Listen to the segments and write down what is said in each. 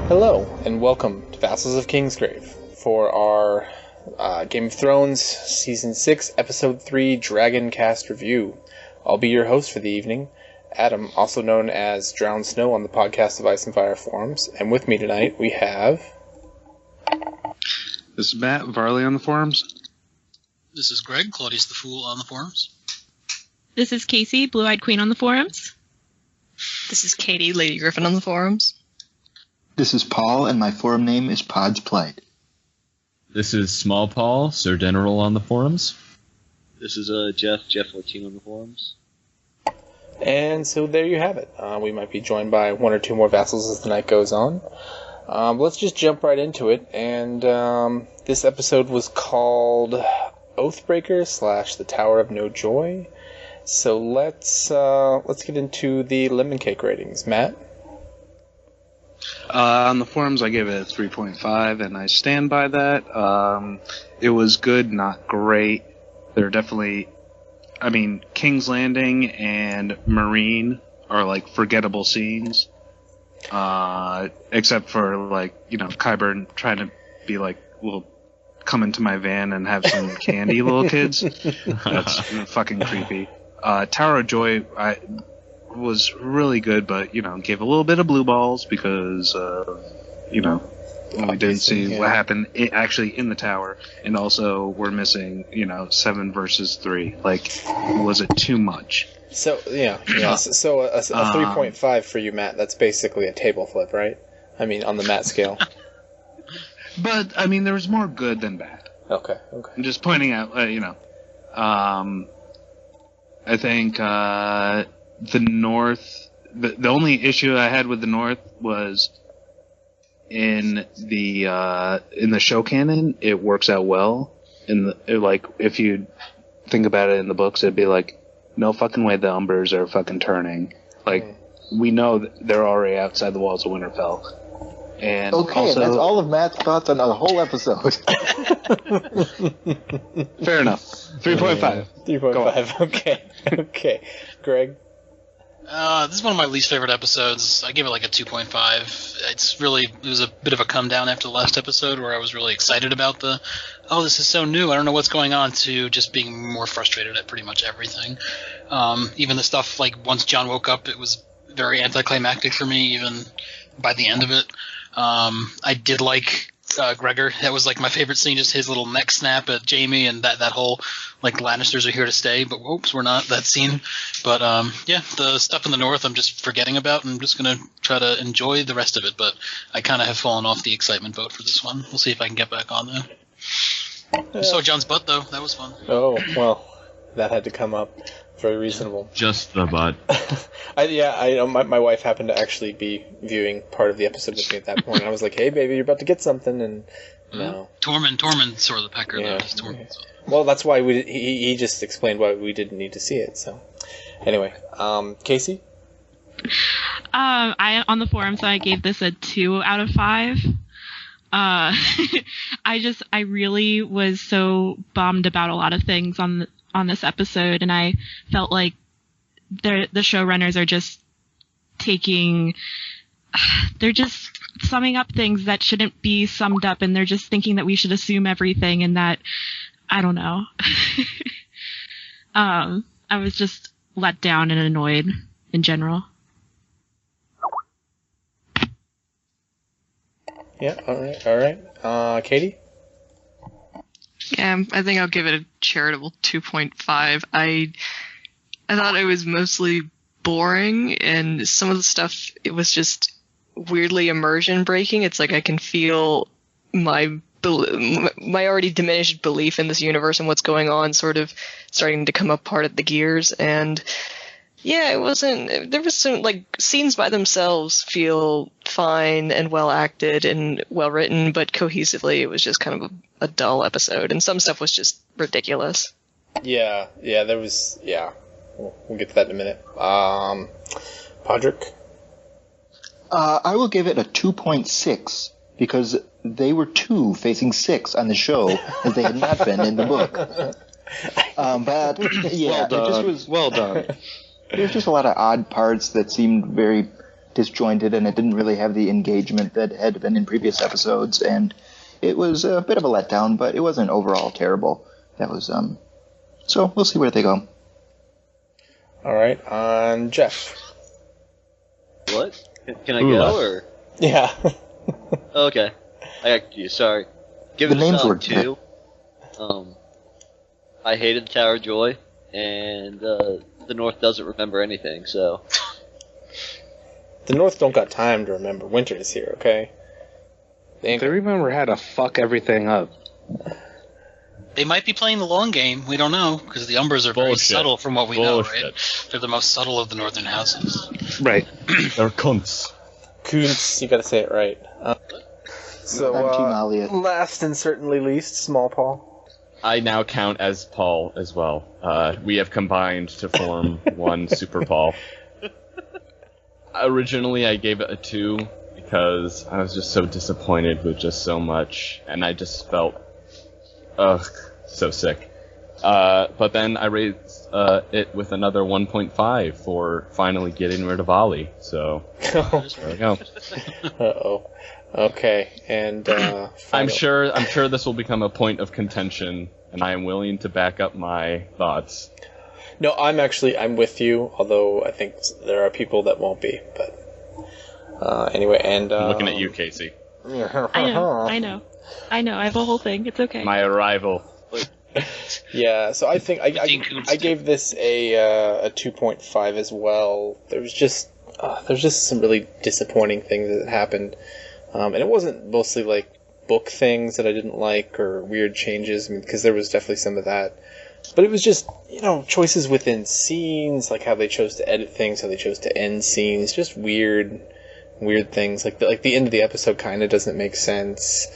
Hello, and welcome to Vassals of Kingsgrave for our Game of Thrones Season 6, Episode 3 DragonCast review. I'll be your host for the evening, Adam, also known as drownedsnow on the Podcast of Ice and Fire forums, and with me tonight we have... This is Matt, Varley on the forums. This is Greg, claudiusthefool on the forums. This is Casey, Blue-Eyed Queen on the forums. This is Katie, LadyGriffin on the forums. This is Paul, and my forum name is Plight. This is Small Paul, SerDinnerRoll on the forums. This is Jeff 14 on the forums. And so there you have it. We might be joined by one or two more vassals as the night goes on. Let's just jump right into it. And this episode was called Oathbreaker / The Tower of No Joy. So let's get into the lemon cake ratings. Matt? On the forums, I gave it a 3.5, and I stand by that. It was good, not great. There are definitely... I mean, King's Landing and Meereen are, like, forgettable scenes. Except for, like, you know, Qyburn trying to be like, well, come into my van and have some candy, little kids. That's fucking creepy. Tower of Joy was really good, but, you know, gave a little bit of blue balls because, you know, we didn't see what happened actually in the tower, and also we're missing, you know, 7 versus 3. Like, was it too much? So, yeah. So a 3.5 for you, Matt, that's basically a table flip, right? I mean, on the Matt scale. But, I mean, there was more good than bad. Okay. I'm just pointing out, you know, I think the North... The only issue I had with the North was in the show canon, it works out well. Like, if you think about it in the books, it'd be like, no fucking way the Umbers are fucking turning. Like, we know that they're already outside the walls of Winterfell. And okay, also, that's all of Matt's thoughts on the whole episode. Fair enough. 3.5. 3.5, okay. Greg? This is one of my least favorite episodes. I give it like a 2.5. It was a bit of a come down after the last episode where I was really excited about this is so new, I don't know what's going on, to just being more frustrated at pretty much everything. Even the stuff like once Jon woke up, it was very anticlimactic for me, even by the end of it. I did like Gregor. That was like my favorite scene, just his little neck snap at Jaime, and that whole like Lannisters are here to stay, but whoops, we're not, that scene. But yeah, the stuff in the North I'm just forgetting about, and I'm just going to try to enjoy the rest of it, but I kind of have fallen off the excitement boat for this one. We'll see if I can get back on there. I saw Jon's butt, though. That was fun. Oh, well, that had to come up. Very reasonable. Just the butt. My wife happened to actually be viewing part of the episode with me at that point. I was like, hey, baby, you're about to get something, and no. Tormund saw the pecker, though. Just Tormund. Well, that's why he just explained why we didn't need to see it, so. Anyway, Casey? On the forums, I gave this a 2 out of 5. I really was so bummed about a lot of things on this episode, and I felt like the showrunners are just they're just summing up things that shouldn't be summed up, and they're just thinking that we should assume everything, and that, I don't know. I was just let down and annoyed in general. Yeah, alright. Katie? Yeah, I think I'll give it a charitable 2.5. I thought it was mostly boring, and some of the stuff, it was just weirdly immersion breaking. It's like I can feel my already diminished belief in this universe and what's going on sort of starting to come apart at the gears, and yeah, there was some, like, scenes by themselves feel fine and well acted and well written, but cohesively it was just kind of a dull episode, and some stuff was just ridiculous. Yeah, there was, we'll get to that in a minute. Podrick? I will give it a 2.6, because they were 2 facing 6 on the show, as they had not been in the book. But, yeah, well done. There's just a lot of odd parts that seemed very disjointed, and it didn't really have the engagement that had been in previous episodes, and it was a bit of a letdown, but it wasn't overall terrible. That was, so we'll see where they go. All right, on Jeff. What? Can I go, or? Yeah. Okay. I got you, sorry. Give it The a names solid were 2. I hated the Tower of Joy, and the North doesn't remember anything, so... The North don't got time to remember winter is here, okay? They remember how to fuck everything up. They might be playing the long game. We don't know, because the Umbers are very subtle from what we know, right? They're the most subtle of the northern houses. Right. They're cunts. Kunz, you gotta say it right. So, I'm Team Alia. last and certainly least, Small Paul. I now count as Paul as well. We have combined to form one Super Paul. Originally, I gave it a 2 because I was just so disappointed with just so much, and I just felt, so sick. But then I raised it with another 1.5 for finally getting rid of Ollie. So there we go. Uh-oh. Okay, and I'm sure this will become a point of contention, and I am willing to back up my thoughts. No, I'm with you, although I think there are people that won't be, but anyway, and I'm looking at you, Casey. I know. I have a whole thing. It's okay. My arrival. Yeah, so I think I gave this a 2.5 as well. There's just some really disappointing things that happened, and it wasn't mostly like book things that I didn't like or weird changes, because there was definitely some of that. But it was just, choices within scenes, like how they chose to edit things, how they chose to end scenes, just weird things. Like the end of the episode kind of doesn't make sense,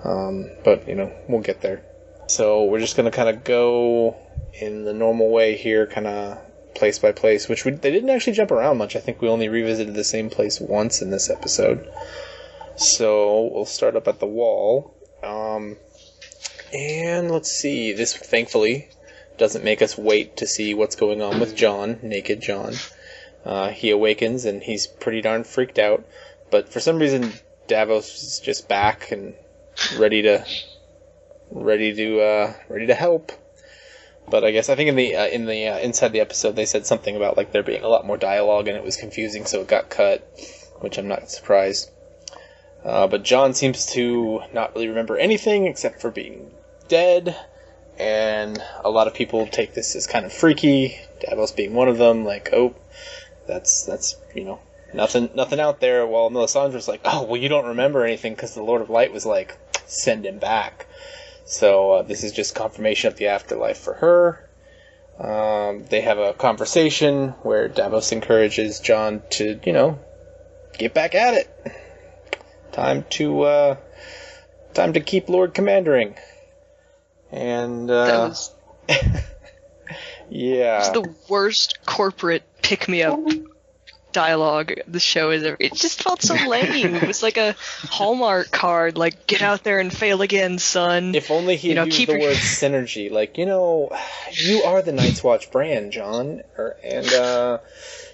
but we'll get there. So we're just going to kind of go in the normal way here, kind of place by place, which they didn't actually jump around much. I think we only revisited the same place once in this episode. So we'll start up at the wall. And let's see, this thankfully doesn't make us wait to see what's going on with Jon, naked Jon. He awakens and he's pretty darn freaked out, but for some reason Davos is just back and ready to help. But I think in the inside the episode they said something about like there being a lot more dialogue and it was confusing, so it got cut, which I'm not surprised. But Jon seems to not really remember anything except for being dead, and a lot of people take this as kind of freaky, Davos being one of them, like, oh, that's nothing out there, while Melisandre's like, oh, well, you don't remember anything because the Lord of Light was like, send him back. So this is just confirmation of the afterlife for her. They have a conversation where Davos encourages Jon to, get back at it. Time to keep Lord Commandering. And that was yeah. It was the worst corporate pick-me-up dialogue the show has ever. It just felt so lame. It was like a Hallmark card, like, get out there and fail again, son. If only he used the word synergy. Like, you are the Night's Watch brand, Jon. And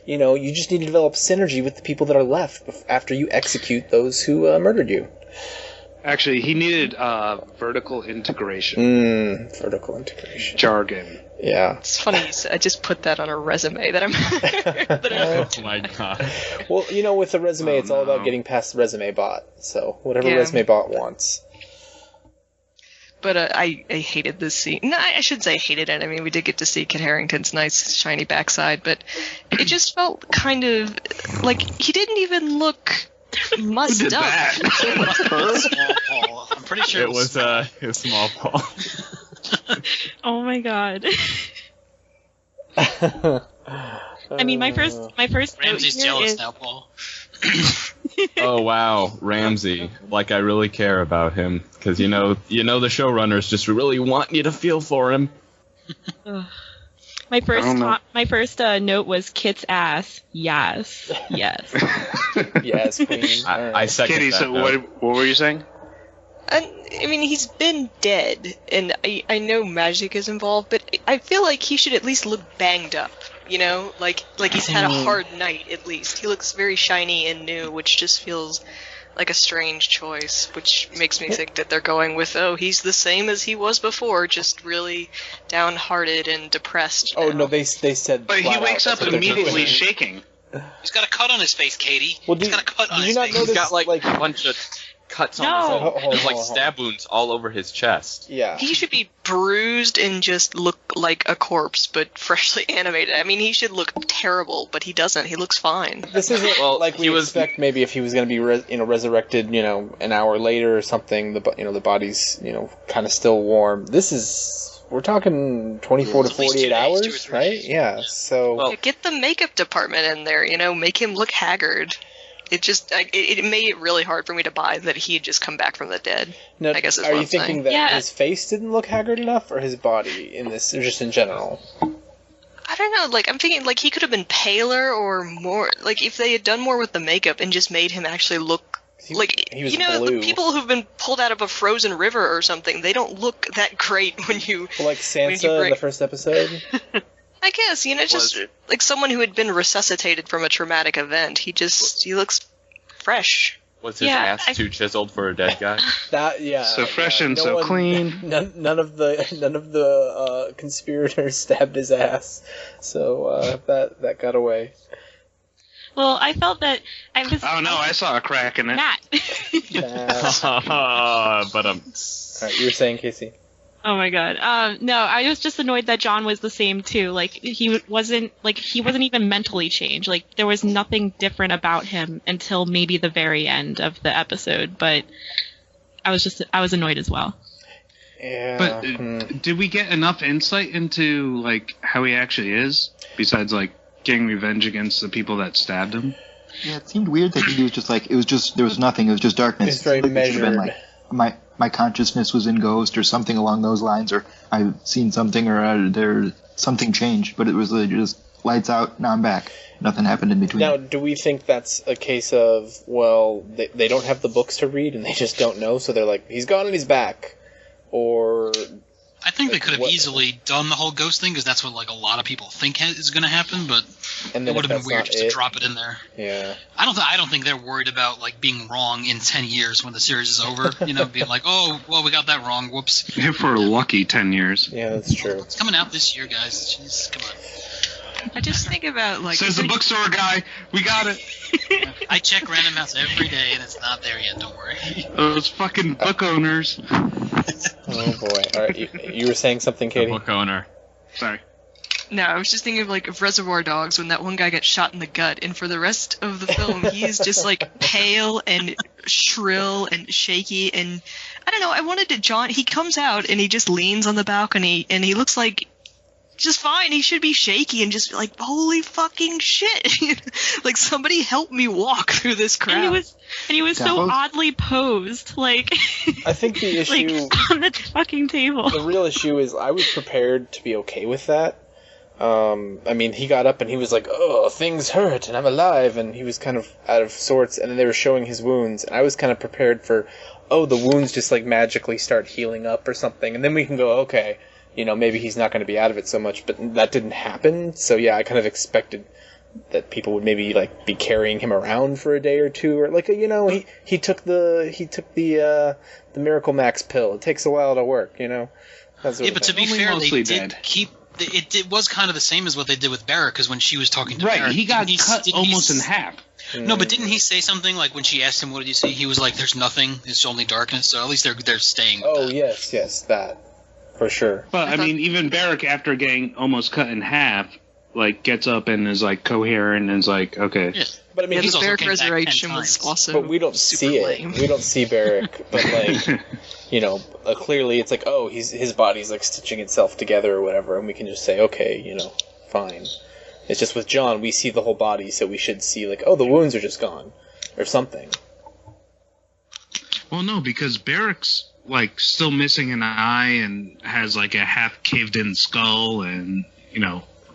you just need to develop synergy with the people that are left after you execute those who murdered you. Actually, he needed vertical integration. Vertical integration. Jargon. Yeah. It's funny you said, I just put that on a resume that I'm... Oh my god. Well, with the resume, it's all about getting past the resume bot. So, whatever resume bot wants. But I hated this scene. No, I shouldn't say I hated it. I mean, we did get to see Kit Harington's nice, shiny backside, but it just felt kind of like he didn't even look mussed up. Small Paul. I'm pretty sure it was Small Paul. Oh my god. I mean, my first Ramsay's note here jealous is, now, Paul. Oh wow, Ramsay! Like I really care about him because the showrunners just really want you to feel for him. My first note was Kit's ass. Yes. Yes, queen. I second Kitty, that. so what were you saying? I mean, he's been dead, and I know magic is involved, but I feel like he should at least look banged up. you know, like he's had a hard night at least. He looks very shiny and new, which just feels like a strange choice, which makes me think that they're going with, oh, he's the same as he was before, just really downhearted and depressed. Oh now. no, they said. But he flat wakes out up that's what they're immediately doing. shaking. He's got a cut on his face, Katie. Well, He's got a cut on did his you not face. notice? He's got like like a bunch of cuts No. on his Hold on, There's like hold on. stab wounds all over his chest. yeah. He should be bruised and just look like a corpse, but freshly animated. I mean, he should look terrible, but he doesn't. He looks fine. This isn't Well, like we he was- expect. Maybe if he was going to be, resurrected, an hour later or something. The body's, kind of still warm. This is we're talking 24 to At least 48 2 days, 2 or hours, 3 right? days. Yeah. So Well, Get the makeup department in there, make him look haggard. It just it made it really hard for me to buy that he had just come back from the dead. now, I guess is are what you I'm thinking saying. that Yeah. his face didn't look haggard enough, or his body in this, or just in general? I don't know, I'm thinking he could have been paler or more, if they had done more with the makeup and just made him actually look He was blue. the people who've been pulled out of a frozen river or something, they don't look that great when you Well, like when you Sansa in break- the first episode. I guess, just like someone who had been resuscitated from a traumatic event. He looks fresh. was his Yeah, ass too chiseled for a dead guy? That So fresh and no so one- clean. None of the conspirators stabbed his ass, so that got away. Well, I felt that I was. Oh no, I saw a crack in it. Not. But All right, you were saying, Casey. Oh my god. No, I was just annoyed that John was the same too. He wasn't even mentally changed. There was nothing different about him until maybe the very end of the episode. But I was annoyed as well. Yeah. But did we get enough insight into how he actually is, besides getting revenge against the people that stabbed him? Yeah, it seemed weird that he was just there was nothing, it was just darkness. It's very It should have been measured. my consciousness was in Ghost or something along those lines, or I've seen something, or there something changed, but it was just lights out, now I'm back. Nothing happened in between. Now, do we think that's a case of, well, they don't have the books to read and they just don't know, so they're like, he's gone and he's back? Or... I think they could have what- easily done the whole ghost thing, because that's what a lot of people think is going to happen. But And it then would if have been that's weird not just to it, drop it in there. yeah. I don't think they're worried about being wrong in 10 years when the series is over. Being like, oh, well, we got that wrong. Whoops. If we're lucky, 10 years. Yeah, that's true. It's coming out this year, guys. Jeez, come on. I just think about Says the bookstore guy. We got it. I check Random House every day, and it's not there yet. Don't worry. Those fucking book owners. Oh boy. Alright, you were saying something, The Katie? book owner. Sorry. No, I was just thinking of Reservoir Dogs when that one guy gets shot in the gut, and for the rest of the film, he's just pale and shrill and shaky, and I don't know. I wanted to John. He comes out and he just leans on the balcony, and he looks just fine. He should be shaky and just be holy fucking shit! Somebody help me walk through this crowd. And he was so Davos? oddly posed, I think the issue... on the fucking table. The real issue is I was prepared to be okay with that. He got up and he was like, oh, things hurt and I'm alive, and he was kind of out of sorts, and then they were showing his wounds, and I was kind of prepared for, oh, the wounds just magically start healing up or something, and then we can go, okay, maybe he's not going to be out of it so much, but that didn't happen, so yeah, I kind of expected that people would maybe be carrying him around for a day or two, or he took the Miracle Max pill. It takes a while to work, that sort Yeah, of but to thing. be Only fair, they mostly did dead. keep. It was kind of the same as what they did with Barrett, because when she was talking to Right, Barrett, he got didn't cut didn't almost in half. No, but didn't he say something when she asked him, "What did you see?" He was like, "There's nothing. It's only darkness." So at least they're staying. With Oh that. yes, that for sure. But even Barrack, after getting almost cut in half, gets up and is Yeah. coherent and is okay. Yeah. But I mean, Yeah, he's the also Barrack came back 10 resurrection was times. also. but we don't super see it. lame. We don't see Barrack. But clearly it's oh, his body's stitching itself together or whatever, and we can just say, okay, fine. It's just with John, we see the whole body, so we should see oh, the wounds are just gone, or something. Well, no, because Barrack's still missing an eye and has a half caved in skull and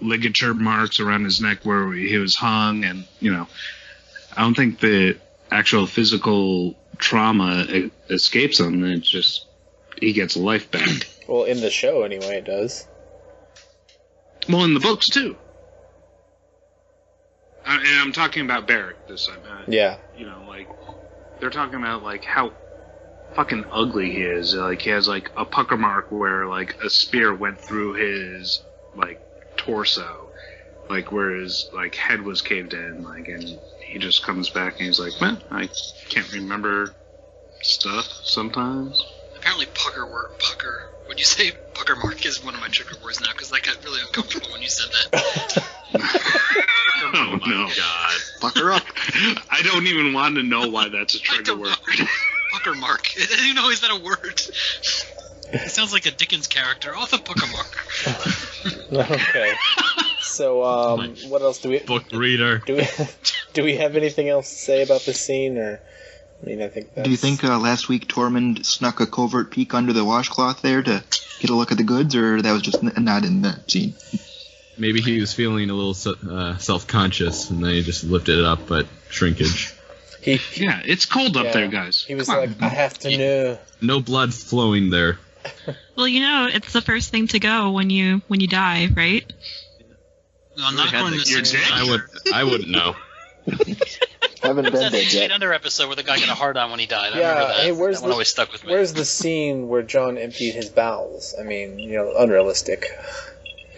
ligature marks around his neck where he was hung, and I don't think the actual physical trauma escapes him. It's just he gets life back. Well, in the show anyway, it does. Well, in the books too. And I'm talking about Barrack this time. Yeah. You know, like, they're talking about, like, how fucking ugly he is. Like, he has, like, a pucker mark where, like, a spear went through his, like, torso. Like, where his, like, head was caved in, like, and he just comes back and he's like, well, I can't remember stuff sometimes. Apparently pucker, when you say pucker mark is one of my trigger words now, because I got really uncomfortable when you said that. Oh no, God. Pucker up. I don't even want to know why that's a trigger word. Pucker mark. I didn't even know, is that a word? It sounds like a Dickens character. Oh, the pucker mark. Okay. So, what else do we... Book reader. Do we have anything else to say about this scene, or... I mean, I think that's... Do you think last week Tormund snuck a covert peek under the washcloth there to get a look at the goods, or that was just not in the scene? Maybe he was feeling a little self-conscious, and then he just lifted it up, but shrinkage. Yeah, it's cold up there, guys. He was like, I have to know. No blood flowing there. Well, you know, it's the first thing to go when you die, right? No, not according to the six. I wouldn't know. Haven't been That there Shade yet. Under episode where the guy got a hard on when he died. I remember that. Hey, where's that one always stuck with me. Where's the scene where Jon emptied his bowels? I mean, you know, unrealistic.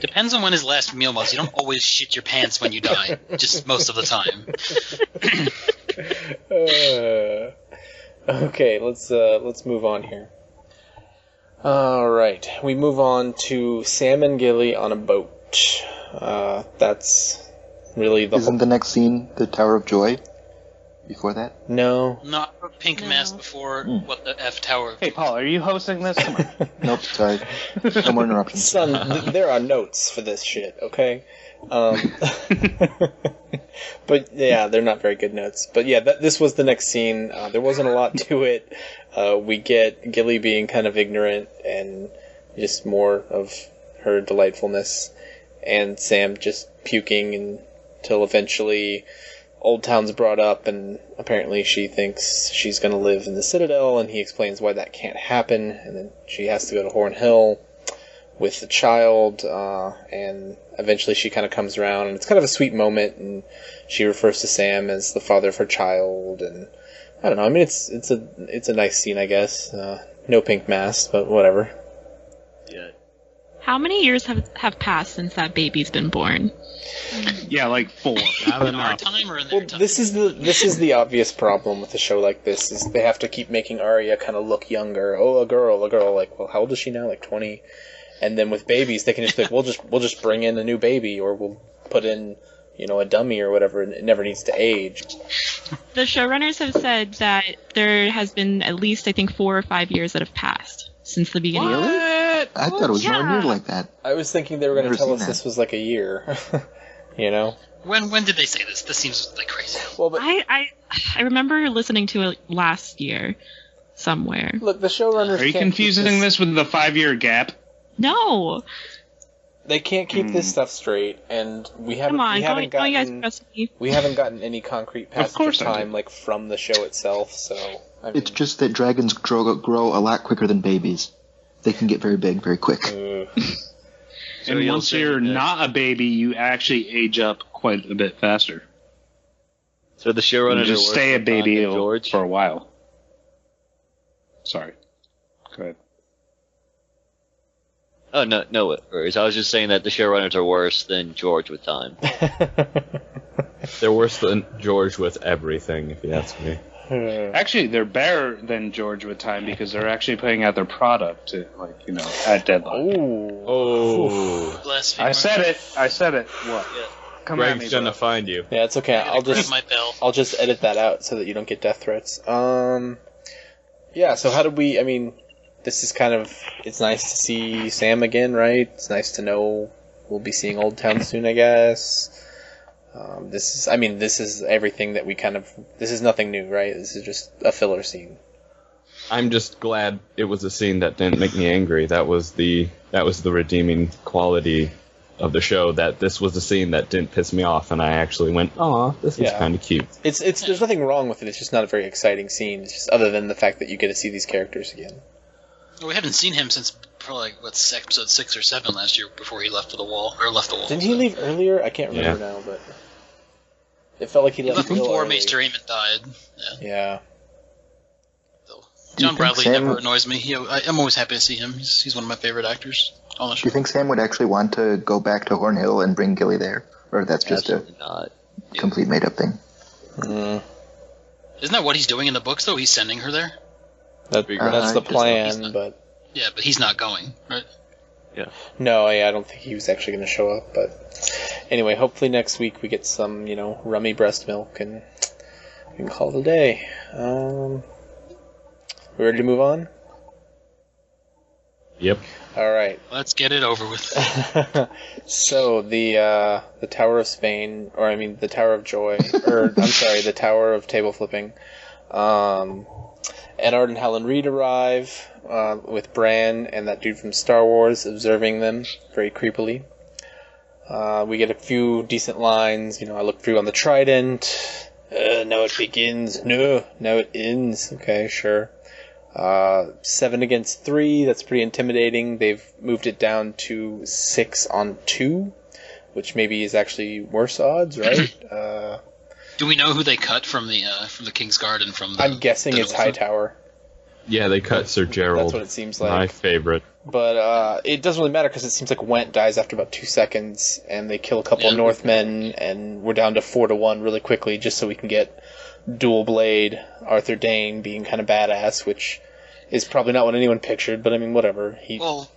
Depends on when his last meal was. You don't always shit your pants when you die. Just most of the time. Okay, let's move on here. All right, we move on to Sam and Gilly on a boat. That's really the Isn't the next scene the Tower of Joy? Before that? No. Not pink mask before what the F Tower. Hey, Paul, are you hosting this? Come on. Nope, sorry. No more interruptions. Son, there are notes for this shit, okay? But yeah, they're not very good notes. But yeah, this was the next scene. There wasn't a lot to it. We get Gilly being kind of ignorant and just more of her delightfulness, and Sam just puking until eventually Old Town's brought up, and apparently she thinks she's going to live in the Citadel, and he explains why that can't happen, and then she has to go to Horn Hill with the child, and eventually she kind of comes around, and it's kind of a sweet moment, and she refers to Sam as the father of her child, and I don't know, I mean, it's a nice scene, I guess. No pink mask, but whatever. Yeah. How many years have passed since that baby's been born? Yeah, like 4. In our time or in their time? This is the obvious problem with a show like this, is they have to keep making Arya kind of look younger. Oh, a girl. Like, well, how old is she now? Like 20. And then with babies, they can just be like, we'll just bring in a new baby, or we'll put in, you know, a dummy or whatever, and it never needs to age. The showrunners have said that there has been at least, I think, 4 or 5 years that have passed since the beginning. I thought it was more near like that. I was thinking they were going to Never tell seen us that. this was like a year. You know? When did they say this? This seems like crazy. Well, but I remember listening to it last year somewhere. look, the showrunners Are you can't keep confusing this with the 5-year gap? No, They can't keep this stuff straight, and we haven't come on, we haven't don't you guys gotten trust me? we haven't gotten any concrete passage of course I do. time like from the show itself. So I mean, It's just that dragons grow a lot quicker than babies. They can get very big very quick. So And you'll once say you're that- not a baby, you actually age up quite a bit faster. So the You showrunners just are stay a working on baby the George. for a while. Sorry. Go ahead. Oh no worries. I was just saying that the showrunners are worse than George with time. They're worse than George with everything, if you ask me. Actually, they're better than George with time because they're actually putting out their product, at deadline. Oh, Blasphemer. I said it. What? Yeah. Come at me, Greg's gonna bro. find you. Yeah, it's okay. I'll grab my bell. I'll just edit that out so that you don't get death threats. Yeah. So how did we? I mean, this is kind of. It's nice to see Sam again, right? It's nice to know we'll be seeing Old Town soon, I guess. This is everything that we kind of. This is nothing new, right? This is just a filler scene. I'm just glad it was a scene that didn't make me angry. That was the redeeming quality of the show. That this was a scene that didn't piss me off, and I actually went, "Aw, this is Yeah. kind of cute." It's there's nothing wrong with it. It's just not a very exciting scene. It's just other than the fact that you get to see these characters again. Well, we haven't seen him since probably episode 6 or 7 last year before he left for the wall or left the wall. Didn't he leave earlier? I can't remember now, but It felt like he He left left real before early. Maester Aemon died. Yeah. So, Do you John think Bradley Sam never would- annoys me. I'm always happy to see him. He's one of my favorite actors on the Do show. you think Sam would actually want to go back to Hornhill and bring Gilly there? Or that's just Absolutely not. a complete made-up thing? Mm. Isn't that what he's doing in the books, though? He's sending her there? That's the he's plan, not- but... Yeah, but he's not going, right? No, I don't think he was actually going to show up, but... Anyway, hopefully next week we get some, rummy breast milk, and we can call it a day. We ready to move on? Yep. Alright. Let's get it over with. So, the Tower of Spain, or I mean, the Tower of Joy, or, I'm sorry, the Tower of Table Flipping. Eddard and Helen Reed arrive, with Bran and that dude from Star Wars observing them very creepily. We get a few decent lines, I look through on the trident, now it begins, no, now it ends, okay, sure. 7 against 3, that's pretty intimidating. They've moved it down to 6 on 2, which maybe is actually worse odds, right? Do we know who they cut from the King's Guard and from the... I'm guessing the it's Northern? Hightower. Yeah, they cut Sir Gerald. That's what it seems like. My favorite. But it doesn't really matter because it seems like Went dies after about 2 seconds, and they kill a couple of Northmen, and we're down to 4-1 really quickly, just so we can get dual blade Arthur Dane being kind of badass, which is probably not what anyone pictured. But I mean, whatever. Well,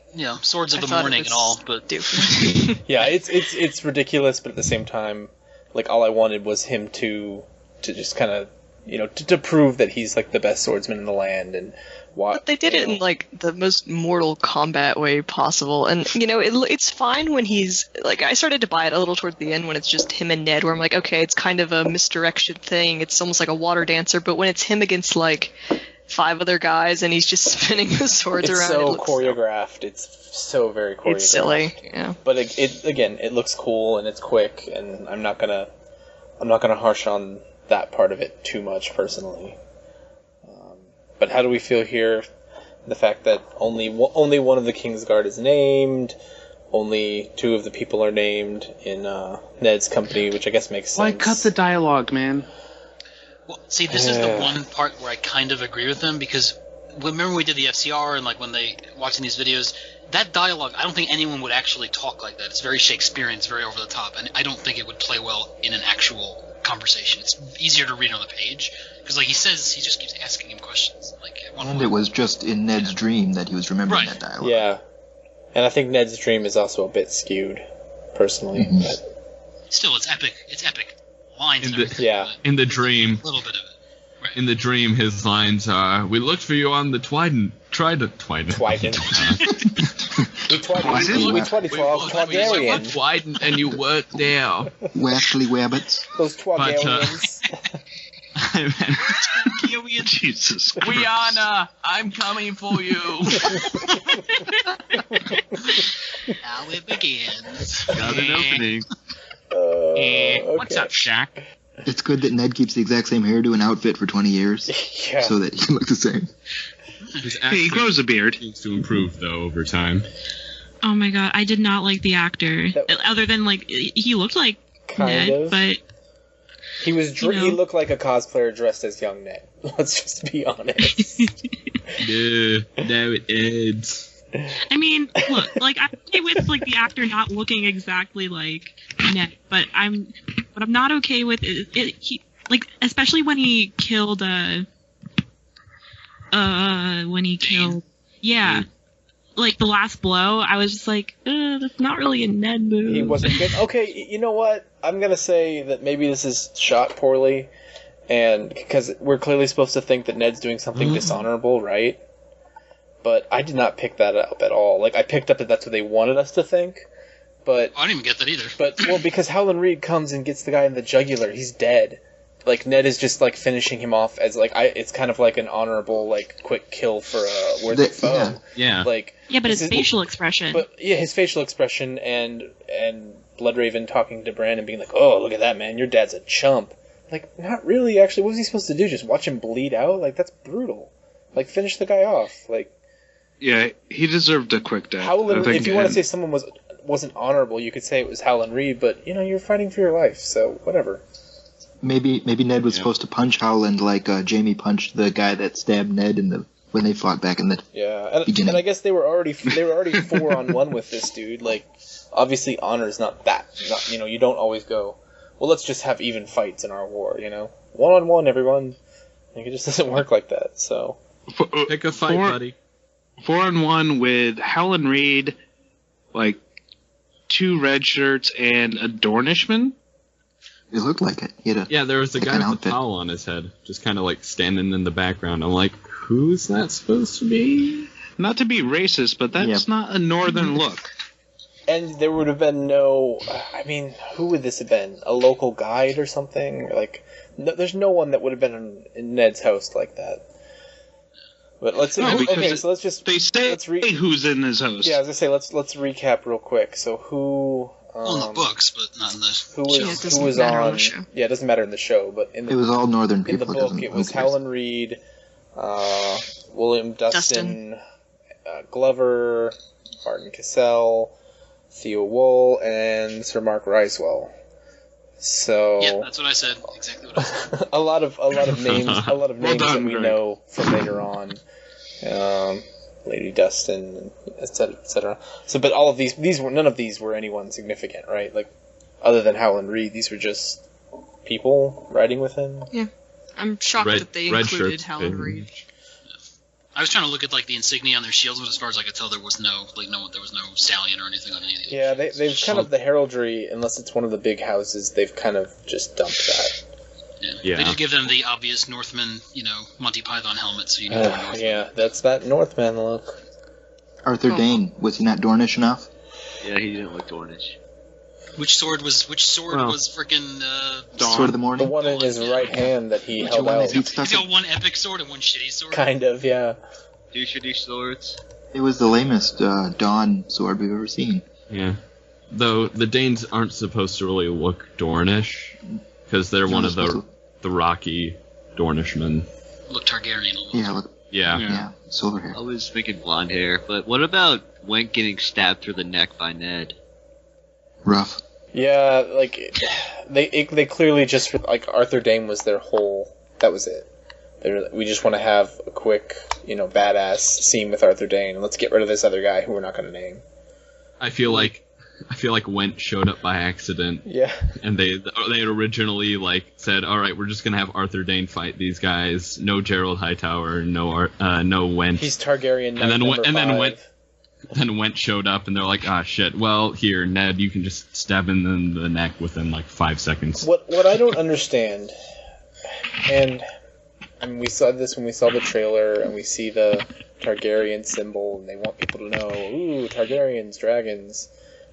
Swords of I the thought it Morning was and all, but stupid. Yeah, it's ridiculous, but at the same time, like all I wanted was him to just kind of to prove that he's like the best swordsman in the land, and But they did it in like the most Mortal Kombat way possible, and it's fine when he's like, I started to buy it a little towards the end when it's just him and Ned, where I'm like, okay, it's kind of a misdirection thing. It's almost like a water dancer, but when it's him against like 5 other guys and he's just spinning the swords it's around, so it looks choreographed. It's so very choreographed. It's silly, yeah. But it looks cool and it's quick, and I'm not gonna harsh on that part of it too much personally. But how do we feel here? The fact that only one of the King's Guard is named, only 2 of the people are named in Ned's company, which I guess makes sense. Why cut the dialogue, man? Well, see, this is the one part where I kind of agree with them, because remember we did the FCR and like when they watching these videos, that dialogue, I don't think anyone would actually talk like that. It's very Shakespearean, it's very over the top, and I don't think it would play well in an actual conversation. It's easier to read on the page, because like he says, he just keeps asking him questions. Like at one And point, it was just in Ned's dream that he was remembering Right. that dialogue. Yeah, and I think Ned's dream is also a bit skewed, personally. Mhm. But still, it's epic. It's epic lines and In the- everything. yeah. In the dream, A little bit of it. Right. in the dream, his lines are, "We looked for you on the Trident. Twiden. We Twagarian. Trident, and you weren't there." We're actually rabbits. Those Twagarians. Jesus. Rihanna, I'm coming for you. Now it begins. Got an opening. Okay. What's up, Shaq? It's good that Ned keeps the exact same hairdo and outfit for 20 years, Yeah. so that he can look the same. Hey, he grows a beard. Needs to improve though over time. Oh my god, I did not like the actor. Other than like he looked like Kind Ned, of. but He was You know. he looked like a cosplayer dressed as young Ned. Let's just be honest. Yeah, now it ends. I mean, look, like I'm okay with like the actor not looking exactly like Ned, but I'm not okay with it. He like especially when he killed like the last blow. I was just like, that's not really a Ned move. He wasn't good. Okay, you know what? I'm gonna say that maybe this is shot poorly, and because we're clearly supposed to think that Ned's doing something dishonorable, right? But I did not pick that up at all. Like I picked up that that's what they wanted us to think, but I didn't even get that either. well, because Howland Reed comes and gets the guy in the jugular, he's dead. Like Ned is just like finishing him off as like it's kind of like an honorable like quick kill for a worthy foe. Yeah. Like Yeah, but his this is- facial expression. But yeah, his facial expression and Bloodraven talking to Bran and being like, "Oh, look at that man, your dad's a chump." Like, not really. Actually, what was he supposed to do? Just watch him bleed out? Like, that's brutal. Like, finish the guy off. Like, Yeah, he deserved a quick death. Howland. I think, If you want to and- say someone wasn't honorable, you could say it was Howland Reed. But you know, you're fighting for your life, so whatever. Maybe Ned was supposed to punch Howland like Jaime punched the guy that stabbed Ned when they fought back in the beginning. And I guess they were already 4-on-1 with this dude. Like, obviously, honor is not that. You don't always go, well, let's just have even fights in our war. 1-on-1, everyone. Like, it just doesn't work like that. So pick a fight, buddy. 4-on-1 with Howland Reed, like 2 red shirts and a Dornishman. It looked like it. He had there was a guy with a towel on his head, just kind of like standing in the background. I'm like, who's that supposed to be? Not to be racist, but that's not a northern look. And there would have been no... I mean, who would this have been? A local guide or something? Like, there's no one that would have been in Ned's house like that. But let's... so let's just... They say who's in his house. Yeah, as I say, let's recap real quick. So who... in the books, but not in the who was on the show. Yeah, it doesn't matter in the show, but it was all northern people. In the book, it was Howland Reed, William Dustin. Glover, Martin Cassell, Theo Wool, and Sir Mark Ricewell. So yeah, that's what I said. Exactly what I said. a lot of names, that we know from later on. Lady Dustin, etc., etc. So, but all of none of these were anyone significant, right? Like, other than Howland Reed, these were just people riding with him. Yeah, I'm shocked that they included Howland Reed. I was trying to look at like the insignia on their shields, but as far as I could tell, there was no stallion or anything on any of these. Yeah, they've kind of the heraldry, unless it's one of the big houses, they've kind of just dumped that. Yeah. They just give them the obvious Northman, Monty Python helmet, so you know they're Northman. Yeah, that's that Northman look. Arthur Dane, was he not Dornish enough? Yeah, he didn't look Dornish. Which sword was freaking Sword of the Morning? The one in his right hand that he held out. He's got one epic sword and one shitty sword. Kind of, yeah. 2 shitty swords. It was the lamest Dawn sword we've ever seen. Yeah. Though the Danes aren't supposed to really look Dornish, because they're one of the rocky Dornishmen. Look Targaryen a little. Yeah, silver hair. I was thinking blonde hair, but what about Went getting stabbed through the neck by Ned? Rough. Yeah, like, they clearly just, like, Arthur Dane was their whole, that was it. We just want to have a quick, badass scene with Arthur Dane, and let's get rid of this other guy who we're not going to name. I feel like Went showed up by accident. Yeah. And they had originally said, all right, we're just gonna have Arthur Dane fight these guys. No Gerald Hightower, no Went. He's Targaryen. Then Went showed up, and they're like, ah, shit. Well, here, Ned, you can just stab him in the neck within 5 seconds. What I don't understand, and I mean, we saw this when we saw the trailer, and we see the Targaryen symbol, and they want people to know, ooh, Targaryens, dragons.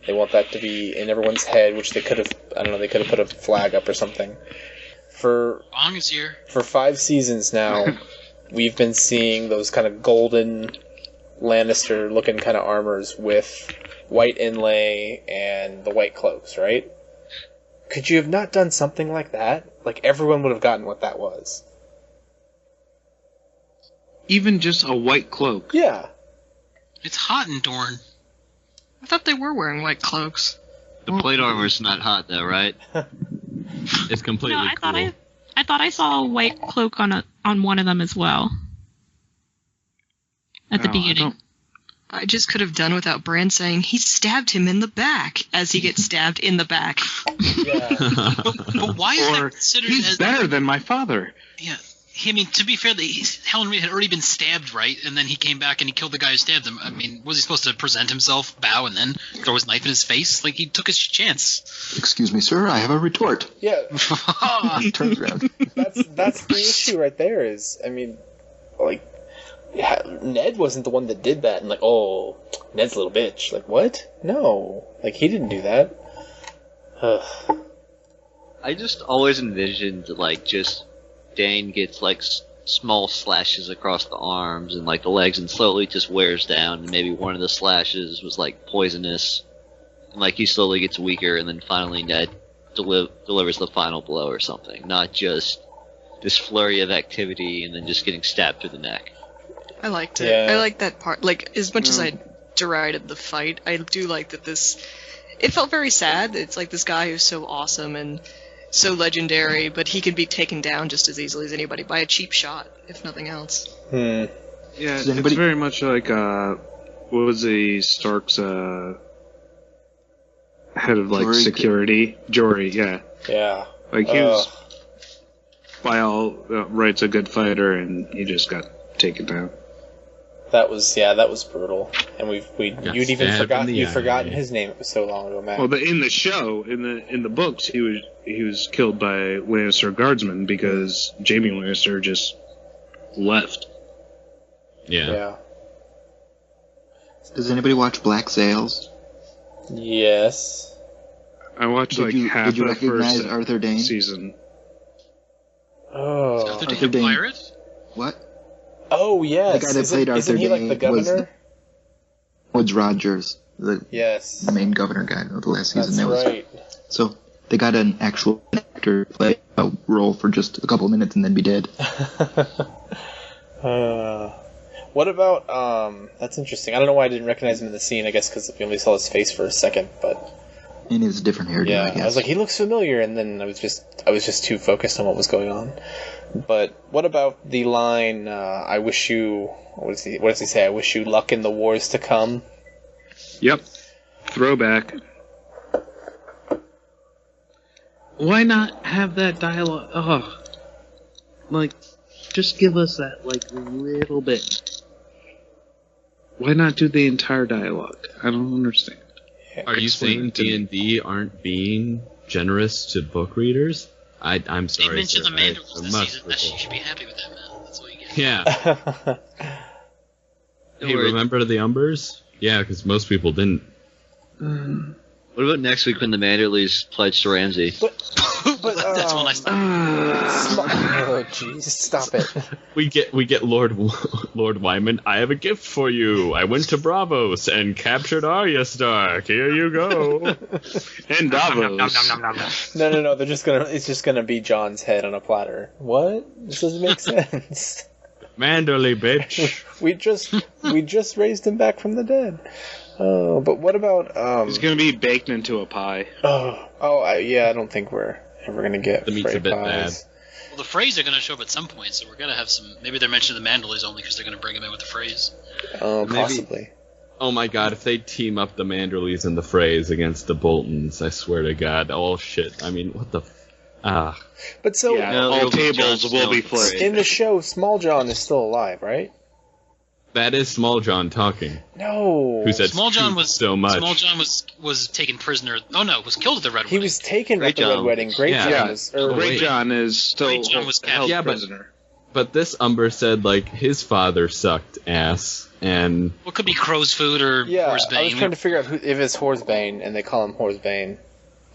They want that to be in everyone's head, which they could have, they could have put a flag up or something. Bong is here. For 5 seasons now, we've been seeing those kind of golden Lannister-looking kind of armors with white inlay and the white cloaks, right? Could you have not done something like that? Like, everyone would have gotten what that was. Even just a white cloak. Yeah. It's hot in Dorne. I thought they were wearing white cloaks. The plate armor's not hot though, right? It's completely cool. I thought I saw a white cloak on one of them as well. At the beginning. I just could have done without Bran saying he stabbed him in the back as he gets stabbed in the back. Yeah. but why is that considered he's better than my father? Yeah. I mean, to be fair, Howland Reed had already been stabbed, right? And then he came back and he killed the guy who stabbed him. I mean, was he supposed to present himself, bow, and then throw his knife in his face? Like, he took his chance. Excuse me, sir, I have a retort. Yeah. He turns around. That's the issue right there is, I mean, Ned wasn't the one that did that, and Ned's a little bitch. Like, what? No. Like, he didn't do that. I just always envisioned, just Dane gets, small slashes across the arms and, the legs, and slowly just wears down, and maybe one of the slashes was, poisonous, and, he slowly gets weaker, and then finally Ned delivers the final blow or something, not just this flurry of activity and then just getting stabbed through the neck. I liked it. Yeah. I like that part. As much as I derided the fight, I do like that it felt very sad. It's this guy who's so awesome, and so legendary, but he can be taken down just as easily as anybody by a cheap shot, if nothing else. Yeah, it's very much like what was the Stark's head of like security, Jory. Yeah. Yeah. Like he was by all rights a good fighter, and he just got taken down. That was brutal. And you'd even forgotten his name. It was so long ago, Matt. Well, in the show, in the books, he was killed by Lannister guardsmen because Jaime Lannister just left. Yeah. Does anybody watch Black Sails? Yes. I watched half did you the recognize first Arthur Dayne? season. Oh. Arthur Dayne the pirate? What? Oh, yes. The guy that played Arthur isn't he like the governor? Was Rogers, the main governor guy of the last season. That's right. So they got an actual actor to play a role for just a couple of minutes and then be dead. What about, that's interesting. I don't know why I didn't recognize him in the scene, I guess because we only saw his face for a second, but... And he has a different hairdo, I guess. I was like, he looks familiar, and then I was just too focused on what was going on. But what about the line, I wish you... What does he say? I wish you luck in the wars to come? Yep. Throwback. Why not have that dialogue? Oh. Like, just give us that, like, little bit. Why not do the entire dialogue? I don't understand. Are you saying D&D aren't being generous to book readers? I'm sorry. They mentioned sir. the Mandarins this season. You should be happy with that, man. That's what you get. Yeah. Hey, remember the Umbers? Yeah, because most people didn't. What about next week when the Manderleys pledge to Ramsay? But that's when I stopped. Oh, jeez, stop it. We get Lord Wyman. I have a gift for you. I went to Braavos and captured Arya Stark. Here you go. And Davos. No. It's just gonna be John's head on a platter. What? This doesn't make sense. Manderley, bitch. we just raised him back from the dead. Oh, but what about He's gonna be baked into a pie. I don't think we're ever gonna get the meat's a bit bad. Well, the Freys are gonna show up at some point, so we're gonna have some. Maybe they're mentioning the Manderleys only because they're gonna bring them in with the Freys. Possibly. Oh my god, if they team up the Manderleys and the Freys against the Boltons, I swear to god. Oh shit. I mean, what the But so all tables will be flipped. In the show, Small John is still alive, right? That is Small John talking. No. Who said Small John was so much? Small John was taken prisoner. Oh no, was killed at the Red Wedding. He was taken at the Red Wedding. Great John is still held prisoner. But this Umber said like his father sucked ass, and what could be crow's food or Horsebane? I was trying to figure out if it's Horsebane, and they call him Horsebane.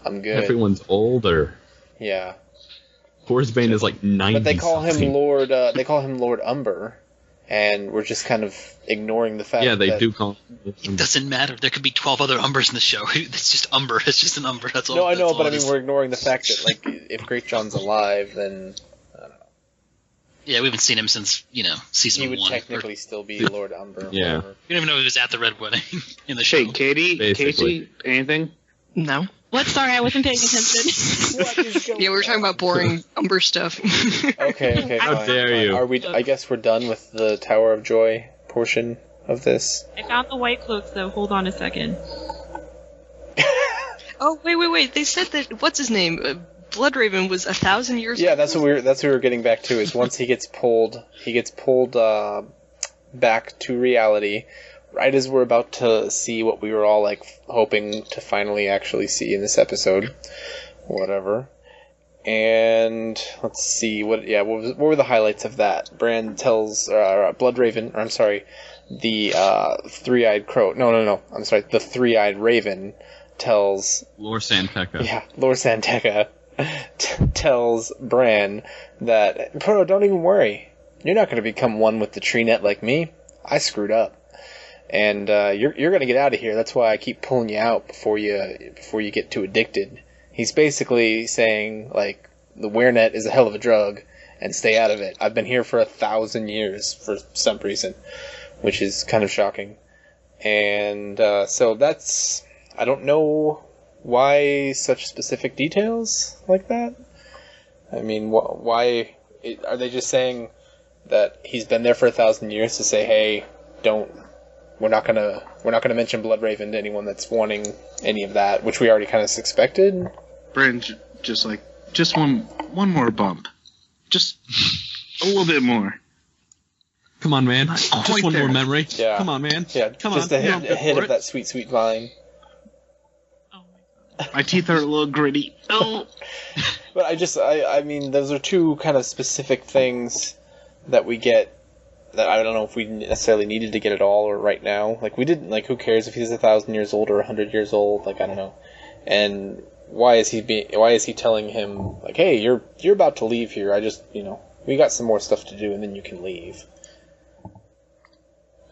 I'm good. Everyone's older. Yeah. Horsebane is like 90. But they call him Lord. They call him Lord Umber. And we're just kind of ignoring the fact that... Yeah, they do call him... It doesn't matter. There could be 12 other Umbers in the show. It's just Umber. It's just an Umber. That's all. No, I know, but I mean, we're ignoring the fact that, like, if Great John's alive, then... I don't know. Yeah, we haven't seen him since, season 1. He would technically still be Lord Umber. Yeah. You don't even know he was at the Red Wedding in the show. Hey, Casey, anything? No. What? Sorry, I wasn't paying attention. Yeah, we were talking about boring Umber stuff. Okay. How fine, dare you? Are we? I guess we're done with the Tower of Joy portion of this. I found the white cloaks, though. Hold on a second. Oh, wait. They said that, what's his name? Bloodraven was 1,000 years old. Yeah, that's what we were getting back to, is once he gets pulled back to reality, right as we're about to see what we were all, like, hoping to finally actually see in this episode. Whatever. And let's see, what were the highlights of that? Bran tells Bloodraven, or I'm sorry, the three-eyed crow. No. I'm sorry, the three-eyed raven tells Lord Santeca. Yeah, Lord Santeca tells Bran that, Proto, don't even worry. You're not going to become one with the tree net like me. I screwed up. And you're going to get out of here. That's why I keep pulling you out before you get too addicted. He's basically saying, like, the werenet is a hell of a drug, and stay out of it. I've been here for 1,000 years for some reason, which is kind of shocking. And so that's... I don't know why such specific details like that? I mean, why are they just saying that he's been there for 1,000 years to say, hey, we're not gonna mention Bloodraven to anyone that's wanting any of that, which we already kind of expected. Brand just one more bump, just a little bit more. Come on, man. Just one more memory. Yeah. Come on, man. Yeah, Come just on. a hit of that sweet, sweet vine. My teeth are a little gritty. Oh. But I mean, those are two kind of specific things that we get that I don't know if we necessarily needed to get at all or right now. Like, we didn't, like, who cares if he's 1,000 years old or 100 years old? Like, I don't know. And why is he telling him, like, hey, you're about to leave here. We got some more stuff to do and then you can leave.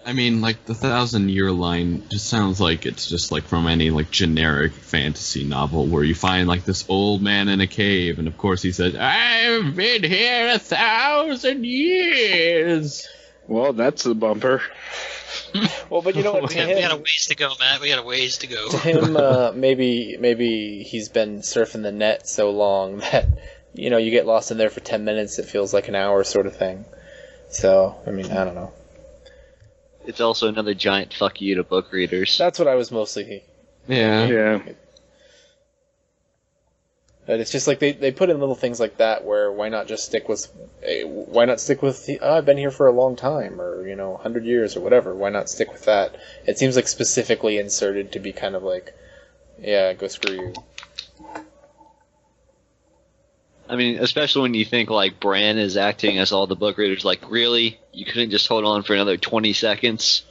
I mean, like, the 1,000-year line just sounds like it's just, like, from any, like, generic fantasy novel where you find, like, this old man in a cave, and of course he says, I've been here 1,000 years! Well, that's a bumper. Well, but you know what? We got a ways to go, Matt. We got a ways to go. To him, maybe he's been surfing the net so long that, you get lost in there for 10 minutes, it feels like an hour sort of thing. So, I mean, I don't know. It's also another giant fuck you to book readers. That's what I was mostly... Yeah. But it's just like they put in little things like that where why not stick with I've been here for a long time, or 100 years or whatever. Why not stick with that? It seems like specifically inserted to be kind of like, yeah, go screw you. I mean, especially when you think like Bran is acting as all the book readers. Like, really? You couldn't just hold on for another 20 seconds?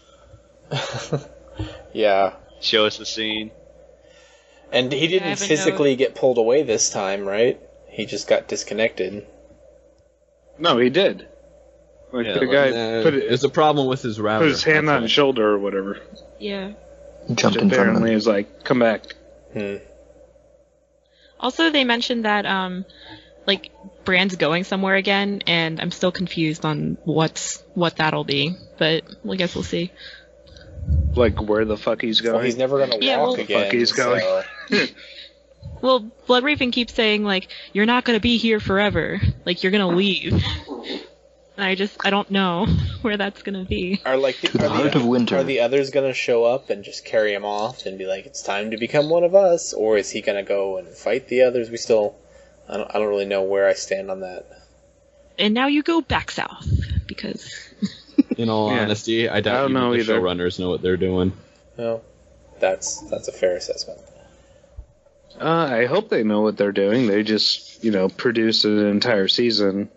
Yeah. Show us the scene. And he didn't physically get pulled away this time, right? He just got disconnected. No, he did. Like, Yeah, the guy There's a problem with his router. put his hand on his shoulder or whatever. Yeah. Jumped Which in front of apparently him. is like, come back. Also, they mentioned that like Bran's going somewhere again, and I'm still confused on what that'll be. But I guess we'll see. Like, where the fuck he's going. Well, he's never gonna walk again. Fuck he's going. So. Well, Bloodraven keeps saying like you're not gonna be here forever. Like you're gonna leave. And I don't know where that's gonna be. Are the heart of winter. Are the others gonna show up and just carry him off and be like, it's time to become one of us, or is he gonna go and fight the others? I don't really know where I stand on that. And now you go back south because. In all honesty, I doubt don't know even the either. showrunners know what they're doing. No, that's a fair assessment. I hope they know what they're doing. They just, produced an entire season.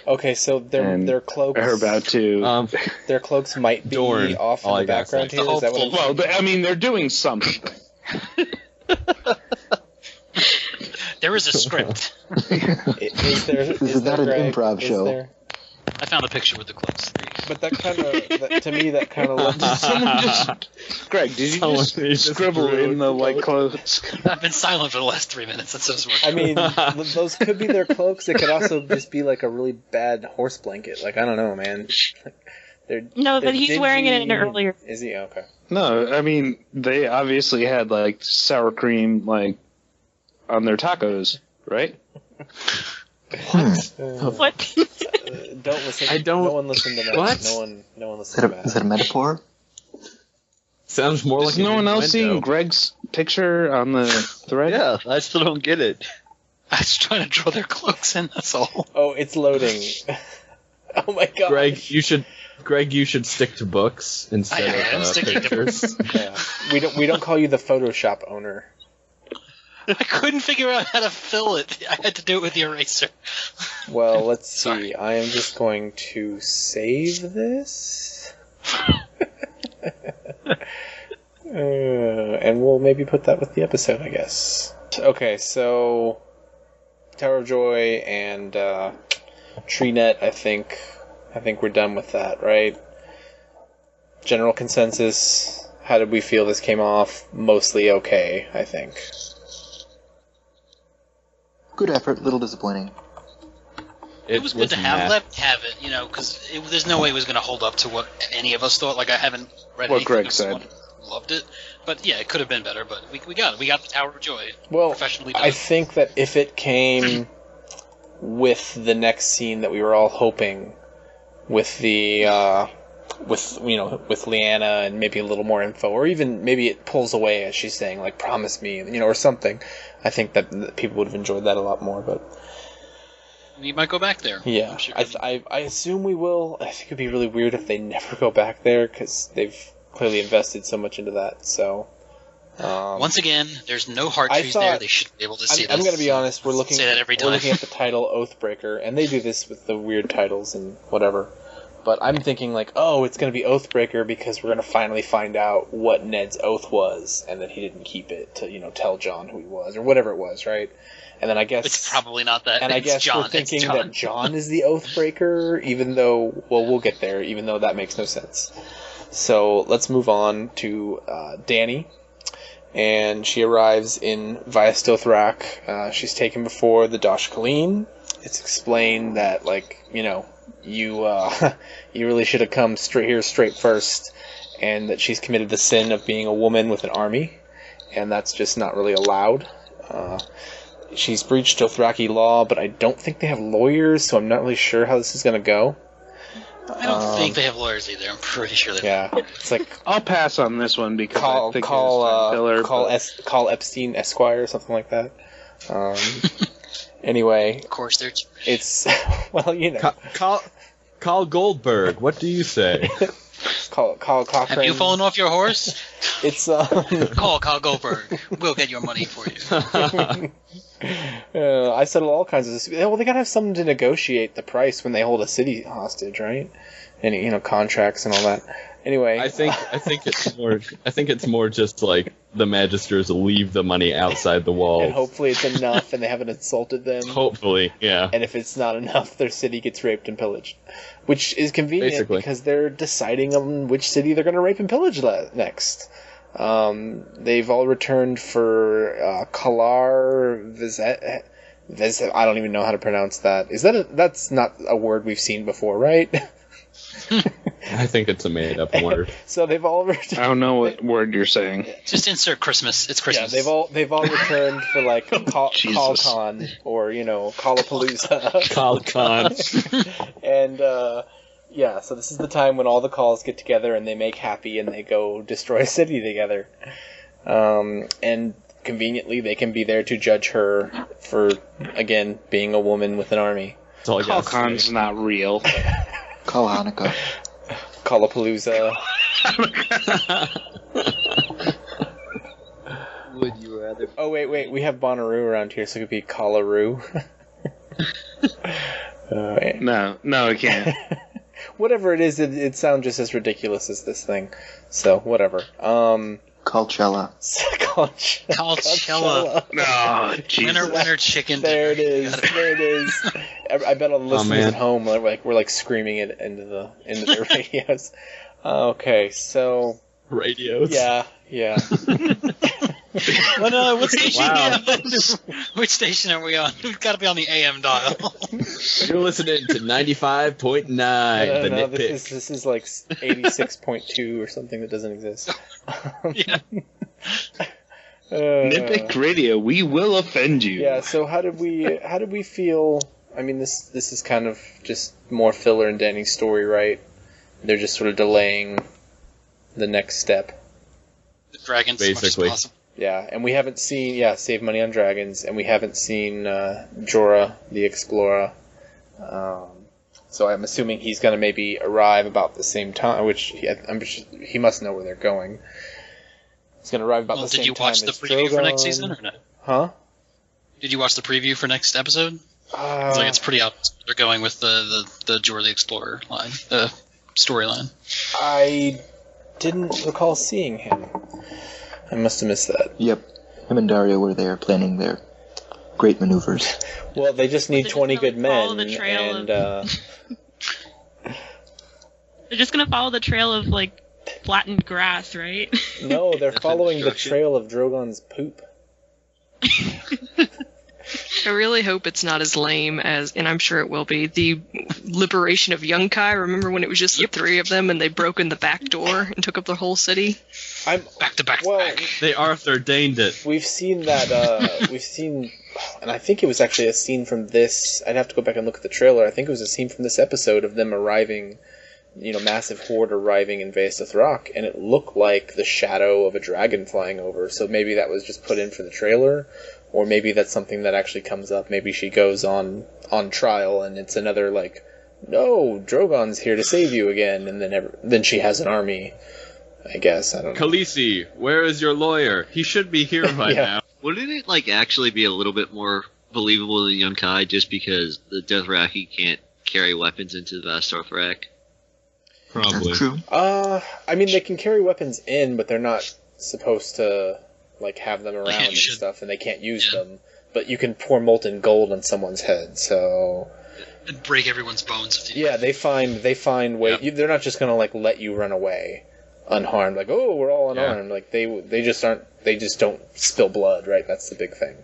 Okay, so their cloaks Are about to. their cloaks might be Dorn, off in all the I gotta background say. here. Is that what Well, they're doing something. There is a script. is that an Greg? improv Is show? there? I found a picture with the clothes. But that kind of, to me, that kind of looked. Someone just. Greg, did you Someone just scribble in the white clothes? I've been silent for the last 3 minutes. That's so smart. I mean, those could be their cloaks. It could also just be like a really bad horse blanket. Like, I don't know, man. No, they're but he's wearing it in dingy. an earlier. Is he? Okay. No, I mean, they obviously had, like, sour cream, like, on their tacos, right? What? Don't listen. I don't- No one listened to that. What? No one Is listened to that that. a metaphor? Sounds more Is like no an one else innuendo. seeing Greg's picture on the thread? Yeah, I still don't get it. I was trying to draw their cloaks in, that's all. Oh, it's loading. Oh my god. Greg, you should stick to books instead I am of sticking to pictures. Yeah. We don't call you the Photoshop owner. I couldn't figure out how to fill it. I had to do it with the eraser. Well, let's see. Sorry. I am just going to save this. And we'll maybe put that with the episode, I guess. Okay, so Tower of Joy and TreeNet, I think we're done with that, right? General consensus, how did we feel this came off? Mostly okay, I think. Good effort, little disappointing. It was good to have it, because there's no way it was going to hold up to what any of us thought. Like, I haven't read What anything Greg else said. on it. loved it. But yeah, it could have been better. But we got it. We got the Tower of Joy. Well, Professionally done. I think that if it came with the next scene that we were all hoping, with the with Lyanna and maybe a little more info, or even maybe it pulls away as she's saying like "promise me," or something. I think that people would have enjoyed that a lot more. But we might go back there. yeah, I'm sure. I assume we will. I think it'd be really weird if they never go back there because they've clearly invested so much into that. So. Once again, there's no heart trees there. They should be able to see this. I'm going to be honest. We're looking at the title Oathbreaker, and they do this with the weird titles and whatever. But I'm thinking like, oh, it's going to be Oathbreaker because we're going to finally find out what Ned's oath was, and that he didn't keep it to tell Jon who he was or whatever it was, right? And then I guess it's probably not that. And I guess Jon. we're thinking that Jon is the Oathbreaker, even though we'll get there. Even though that makes no sense. So let's move on to Dany. And she arrives in Vaes Dothrak. She's taken before the Dosh Khaleen. It's explained that, you really should have come straight first, and that she's committed the sin of being a woman with an army, and that's just not really allowed. She's breached Dothraki law, but I don't think they have lawyers, so I'm not really sure how this is going to go. I don't think they have lawyers either. I'm pretty sure they Yeah, it's like I'll pass on this one because I think call Epstein Esquire or something like that. Anyway, of course they're. It's Call Goldberg. What do you say? Call Cochrane. Have you fallen off your horse? It's Call Goldberg. We'll get your money for you. I settle all kinds of. Well, they gotta have something to negotiate the price when they hold a city hostage, right? And contracts and all that. Anyway, I think it's more just like the Magisters leave the money outside the walls. And hopefully it's enough, and they haven't insulted them. Hopefully, yeah. And if it's not enough, their city gets raped and pillaged, which is convenient Basically. Because they're deciding on which city they're going to rape and pillage next. They've all returned for Kalar Vizet. I don't even know how to pronounce that. That's not a word we've seen before, right? I think it's a made-up word. So they've all returned. I don't know what word you're saying. Just insert Christmas. It's Christmas. Yeah, they've all returned for Call-Con or Callapalooza. Call-Con. And so this is the time when all the calls get together and they make happy and they go destroy a city together. And conveniently, they can be there to judge her for, again, being a woman with an army. Call-Con's not real. Call Hanukkah. Callapalooza. Would you rather? Oh, wait. We have Bonnaroo around here, so it could be Callaroo. No, it can't. Whatever it is, it sounds just as ridiculous as this thing. So, whatever. Coachella. Coachella. Oh, Jesus. Winter chicken. There it is. I bet all the listeners at home we're screaming it into their radios. Okay, so radios. Yeah. Well, no, what station? Wow. Which station are we on? We've got to be on the AM dial. You're listening to 95.9. The Nitpick. This is like 86.2 or something that doesn't exist. Yeah. Nitpick Radio, we will offend you. Yeah. So how did we feel? I mean, this is kind of just more filler in Dany's story, right? They're just sort of delaying the next step. The dragons, basically. as much as possible. Yeah, and we haven't seen save money on dragons, and we haven't seen Jorah the Explorer. So I'm assuming he's going to maybe arrive about the same time, which he must know where they're going. He's going to arrive about the same time. Did you watch the preview for next season or no? Huh? Did you watch the preview for next episode? It's pretty obvious they're going with the Jorah the Explorer line, storyline. I didn't recall seeing him. I must have missed that. Yep. Him and Daria were there planning their great maneuvers. Well, they just need 20 good men, They're just gonna follow the trail of flattened grass, right? No, they're following the trail of Drogon's poop. I really hope it's not as lame as, and I'm sure it will be, the liberation of Yunkai. Remember when it was just the three of them and they broke in the back door and took up the whole city? Back to back. They Arthur Daned it. We've seen that, and I think it was actually a scene from this, I'd have to go back and look at the trailer, I think it was a scene from this episode of them arriving, massive horde arriving in Vaes Dothrak, and it looked like the shadow of a dragon flying over, so maybe that was just put in for the trailer, or maybe that's something that actually comes up. Maybe she goes on trial, and it's another, no, Drogon's here to save you again, and then she has an army, I guess, I don't know. Khaleesi, where is your lawyer? He should be here by now. Wouldn't it, actually be a little bit more believable than Yunkai just because the Dothraki can't carry weapons into the Vaes Dothrak? Probably. That's true. They can carry weapons in, but they're not supposed to, have them around and stuff, and they can't use them. But you can pour molten gold on someone's head, so... And break everyone's bones. Yeah, they find ways... They're not just gonna, let you run away unharmed, we're all unarmed. They just don't spill blood, right? That's the big thing.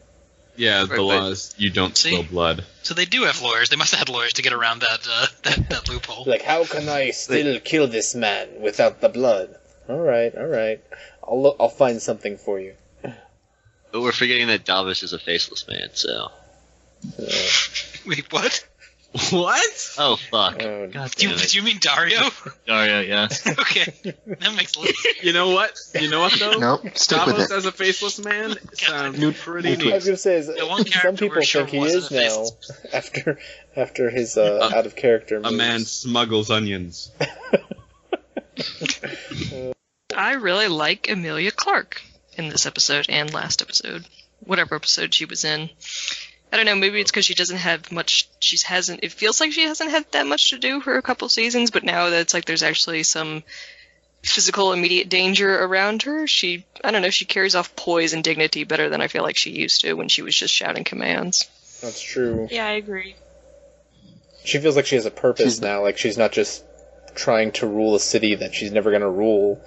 Yeah, the law is you don't spill blood. So they do have lawyers. They must have had lawyers to get around that loophole. How can I still kill this man without the blood? All right. I'll find something for you. But we're forgetting that Davos is a faceless man, so... Wait, what? What? Oh, fuck. Oh, God do you mean Dario? Dario, yeah. Okay. That makes sense. You know what, though? Nope, stick with Davos it. as a faceless man sounds pretty I neat. was going to say, some people think he is now, after his out-of-character moves. A man smuggles onions. I really like Emilia Clarke in this episode and last episode. Whatever episode she was in. I don't know, maybe it's because she doesn't have much, it feels like she hasn't had that much to do for a couple seasons, but now that it's there's actually some physical immediate danger around her, she carries off poise and dignity better than I feel like she used to when she was just shouting commands. That's true. Yeah, I agree. She feels like she has a purpose now, she's not just trying to rule a city that she's never going to rule.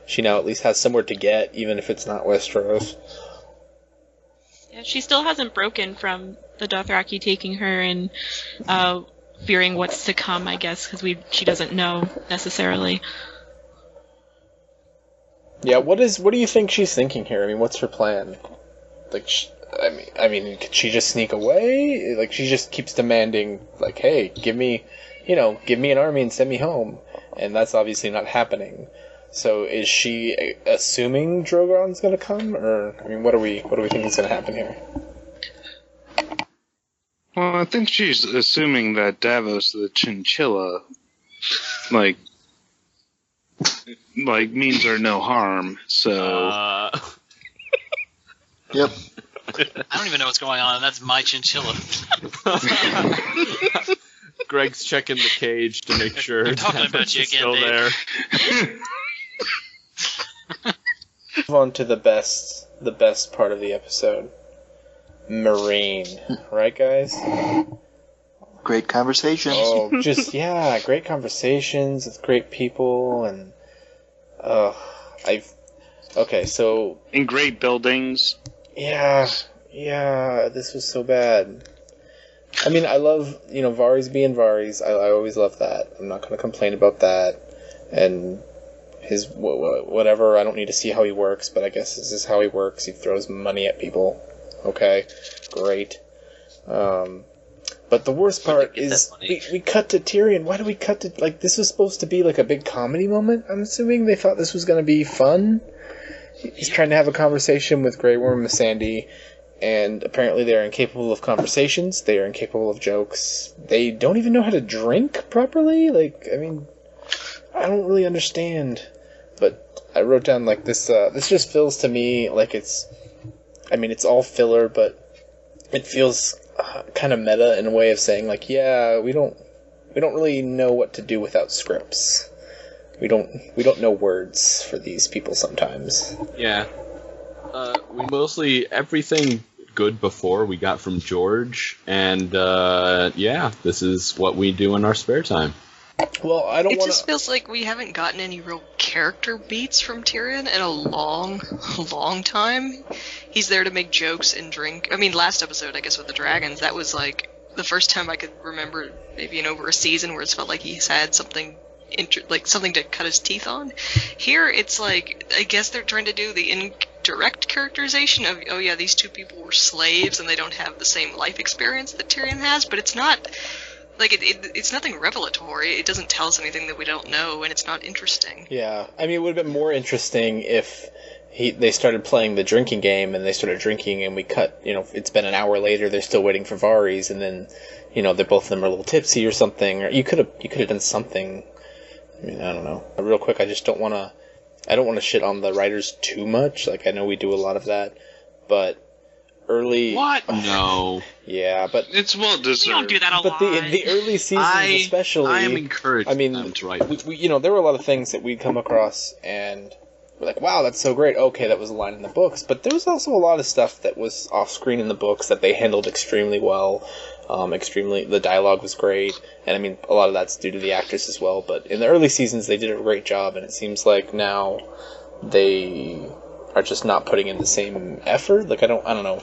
She now at least has somewhere to get, even if it's not Westeros. Yeah, she still hasn't broken from the Dothraki taking her and fearing what's to come, I guess, because she doesn't know necessarily. Yeah, what do you think she's thinking here? What's her plan? Could she just sneak away? She just keeps demanding, hey, give me an army and send me home, and that's obviously not happening. So is she assuming Drogon's going to come, or what do we think is going to happen here? Well, I think she's assuming that Davos the chinchilla, means her no harm. So. Yep. I don't even know what's going on, and that's my chinchilla. Greg's checking the cage to make sure I'm talking about you again, still Dave. there. Move on to the best part of the episode. Meereen. Right, guys? Great conversations. Oh, great conversations with great people, and so in great buildings. Yeah, this was so bad. I love, Varys being Varys. I always love that. I'm not going to complain about that. And his whatever, I don't need to see how he works, but I guess this is how he works. He throws money at people. Okay, great. But the worst part is we cut to Tyrion. Why do we cut to, this was supposed to be a big comedy moment? I'm assuming they thought this was going to be fun. He's trying to have a conversation with Grey Worm and Missandei, and apparently they are incapable of conversations. They are incapable of jokes. They don't even know how to drink properly. I don't really understand. But I wrote down this. This just feels to me like it's. It's all filler, but it feels kind of meta in a way of saying we don't really know what to do without scripts. We don't know words for these people sometimes. Yeah. We mostly everything good before we got from George, and this is what we do in our spare time. Well, I don't want to. It just feels like we haven't gotten any real character beats from Tyrion in a long time. He's there to make jokes and drink. I mean, last episode, I guess, with the dragons, that was like the first time I could remember maybe in over a season where it's felt like he's had something something to cut his teeth on. Here, it's like, I guess they're trying to do the indirect characterization of, oh yeah, these two people were slaves and they don't have the same life experience that Tyrion has, but it's not, like, it's nothing revelatory. It doesn't tell us anything that we don't know, and it's not interesting. Yeah, I mean, it would have been more interesting if they started playing the drinking game and they started drinking and we cut, it's been an hour later, they're still waiting for Varys, and then, they're both of them are a little tipsy or something, or you could have done something. I mean, I don't know. Real quick, I don't want to shit on the writers too much. Like, I know we do a lot of that, but early... What? No. Yeah, but... It's well deserved. We don't do that a lot. But the early seasons especially... I am encouraged them to write. There were a lot of things that we'd come across and we're like, wow, that's so great. Okay, that was a line in the books. But there was also a lot of stuff that was off-screen in the books that they handled extremely well. The dialogue was great, and I mean, a lot of that's due to the actors as well, but in the early seasons they did a great job, and it seems like now they are just not putting in the same effort. Like, I don't know.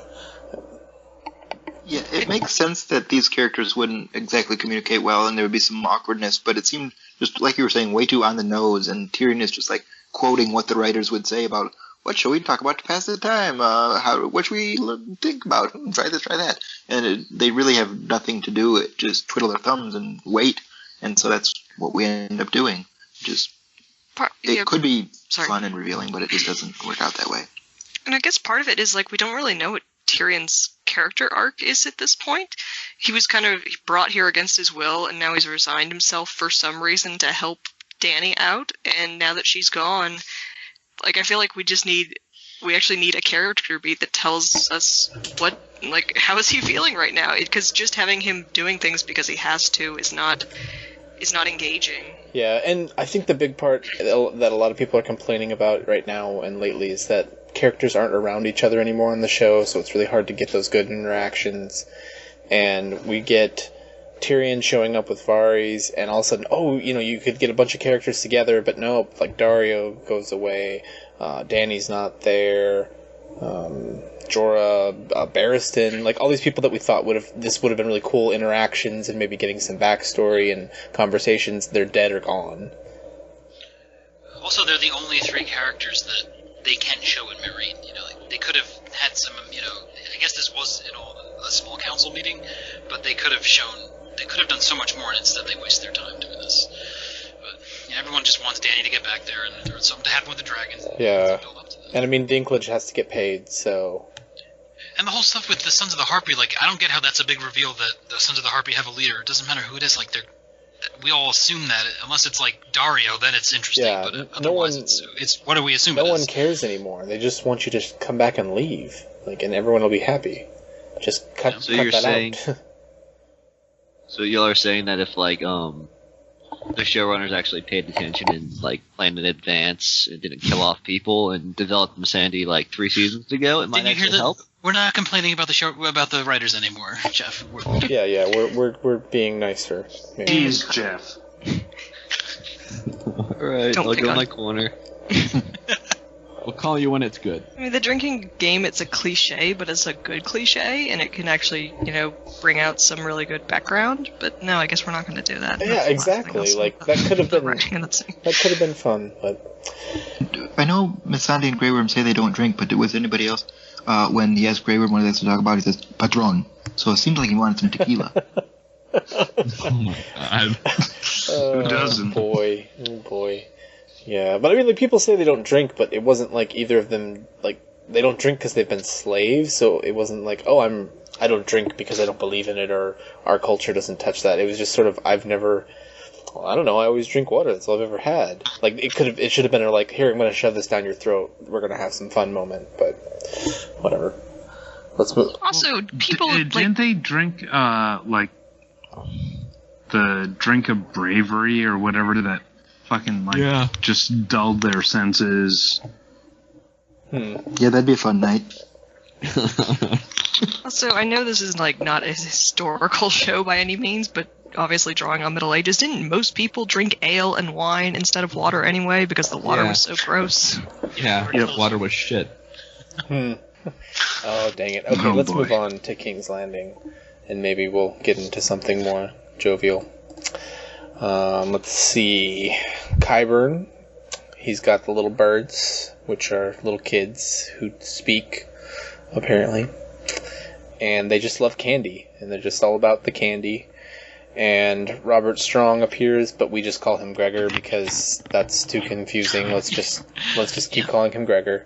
Yeah, it makes sense that these characters wouldn't exactly communicate well, and there would be some awkwardness, but it seemed, just like you were saying, way too on the nose, and Tyrion is just like quoting what the writers would say about, what shall we talk about to pass the time? What should we think about? Try this, try that. And they really have nothing to do. It just twiddle their thumbs and wait. And so that's what we end up doing. It could be fun and revealing, but it just doesn't work out that way. And I guess part of it is, like, we don't really know what Tyrion's character arc is at this point. He was kind of brought here against his will, and now he's resigned himself for some reason to help Dany out. And now that she's gone... Like, I feel like we actually need a character beat that tells us how is he feeling right now? Because just having him doing things because he has to is not engaging. Yeah, and I think the big part that a lot of people are complaining about right now and lately is that characters aren't around each other anymore on the show, so it's really hard to get those good interactions. And we get Tyrion showing up with Varys, and all of a sudden, you could get a bunch of characters together, but no, like Dario goes away, Dany's not there, Jorah, Barristan, like all these people that we thought would have been really cool interactions and maybe getting some backstory and conversations, they're dead or gone. Also, they're the only three characters that they can show in Meereen. They could have had some, I guess this was a small council meeting, but they could have done so much more, and instead they waste their time doing this. But everyone just wants Dany to get back there, and there's something to happen with the dragons. Yeah, and I mean, Dinklage has to get paid, so... And the whole stuff with the Sons of the Harpy, I don't get how that's a big reveal that the Sons of the Harpy have a leader. It doesn't matter who it is, we all assume that, unless it's Dario, then it's interesting, yeah, but otherwise it's what do we assume it is? No one cares anymore. They just want you to come back and leave, and everyone will be happy. Just cut that out. So y'all are saying that if the showrunners actually paid attention and planned in advance and didn't kill off people and developed Missandei 3 seasons ago, it might actually help? We're not complaining about the writers anymore, Jeff. Yeah, we're being nicer. Jeez, Jeff. Alright, I'll go in my corner. We'll call you when it's good. I mean, the drinking game, it's a cliche, but it's a good cliche, and it can actually, bring out some really good background. But no, I guess we're not going to do that. Yeah, exactly. That could have been fun, but I know Missandei and Grey Worm say they don't drink, but was anybody else when he asked Grey Worm what he likes to talk about, he says Patron. So it seems like he wanted some tequila. Oh my god. Who doesn't? Oh boy. Yeah, but I mean, people say they don't drink, but it wasn't either of them, they don't drink because they've been slaves, so it wasn't I don't drink because I don't believe in it, or our culture doesn't touch that. It was just sort of, I always drink water, that's all I've ever had. It should have been here, I'm gonna shove this down your throat, we're gonna have some fun moment, but whatever. Let's move. Also, people, didn't they drink, the drink of bravery, or whatever that fucking, just dulled their senses. Yeah, that'd be a fun night. Also, I know this is, not a historical show by any means, but obviously drawing on Middle Ages, didn't most people drink ale and wine instead of water anyway because the water was so gross? Yeah, water was shit. Oh, dang it. Okay, let's move on to King's Landing, and maybe we'll get into something more jovial. Let's see. Qyburn, he's got the little birds, which are little kids who speak, apparently. And they just love candy, and they're just all about the candy. And Robert Strong appears, but we just call him Gregor because that's too confusing. Let's just keep calling him Gregor.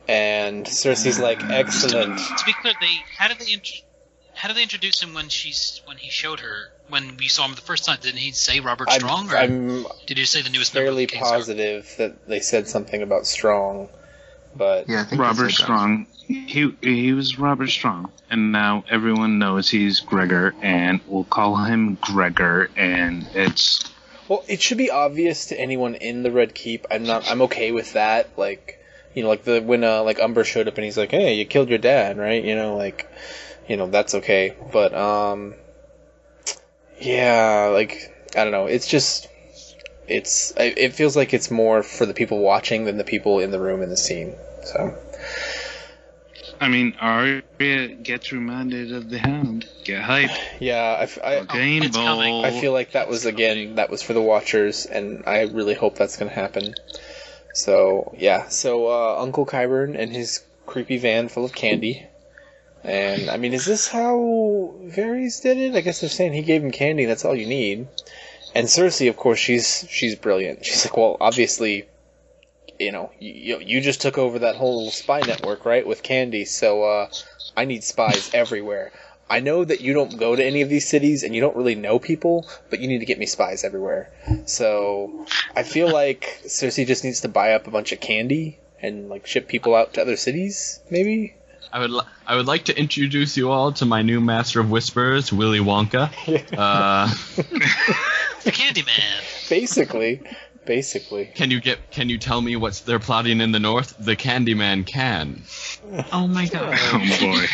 And Cersei's like, excellent. To be clear, how did they introduce him when he showed her, when we saw him the first time? Didn't he say Robert Strong, or did he say the newest member of the King's Guard? Fairly positive that they said something about Strong, but Yeah, I think Robert Strong. He was Robert Strong, and now everyone knows he's Gregor, and we'll call him Gregor, and it's... Well, it should be obvious to anyone in the Red Keep. I'm okay with that. Like, you know, like when Umbers showed up and he's like, "Hey, you killed your dad, right?" You know, like, you know, that's okay. But yeah, like, I don't know. It's just, it feels like it's more for the people watching than the people in the room in the scene. So. I mean, Arya gets reminded of the Hound. Get hype. Yeah, I feel like that was for the watchers, and I really hope that's going to happen. So, yeah. So, Uncle Qyburn and his creepy van full of candy. And, I mean, is this how Varys did it? I guess they're saying he gave him candy, that's all you need. And Cersei, of course, she's brilliant. She's like, well, obviously, you know, you just took over that whole spy network, right, with candy, so I need spies everywhere. I know that you don't go to any of these cities and you don't really know people, but you need to get me spies everywhere. So I feel like Cersei just needs to buy up a bunch of candy and like ship people out to other cities, maybe? I would like to introduce you all to my new master of whispers, Willy Wonka. The Candyman. Basically. Can you tell me what they're plotting in the north? The Candyman can. Oh my god. Oh boy.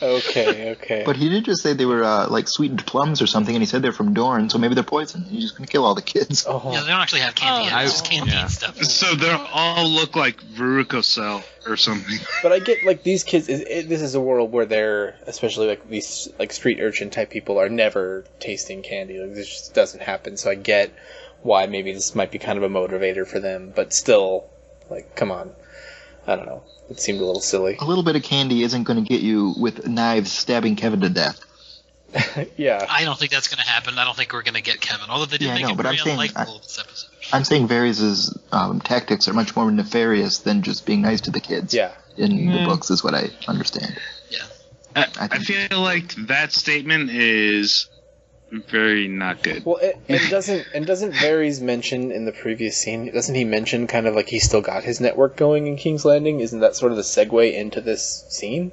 Okay. But he did just say they were like sweetened plums or something, and he said they're from Dorne, so maybe they're poison. He's just gonna kill all the kids. Oh. Yeah, they don't actually have candy. It's just candy and stuff. So they all look like varicocele or something. But I get, like, these kids, this is a world where they're, especially, like, these, like, street urchin type people are never tasting candy. Like, this just doesn't happen, so I get why maybe this might be kind of a motivator for them, but still, like, come on. I don't know. It seemed a little silly. A little bit of candy isn't going to get you with knives stabbing Kevin to death. Yeah. I don't think that's going to happen. I don't think we're going to get Kevin, although they did make him very unlikable this episode. I'm saying Varys' tactics are much more nefarious than just being nice to the kids. Yeah. In the books is what I understand. Yeah. I feel like that statement is very not good. Well, doesn't Varys mention in the previous scene, doesn't he mention kind of like he's still got his network going in King's Landing? Isn't that sort of the segue into this scene?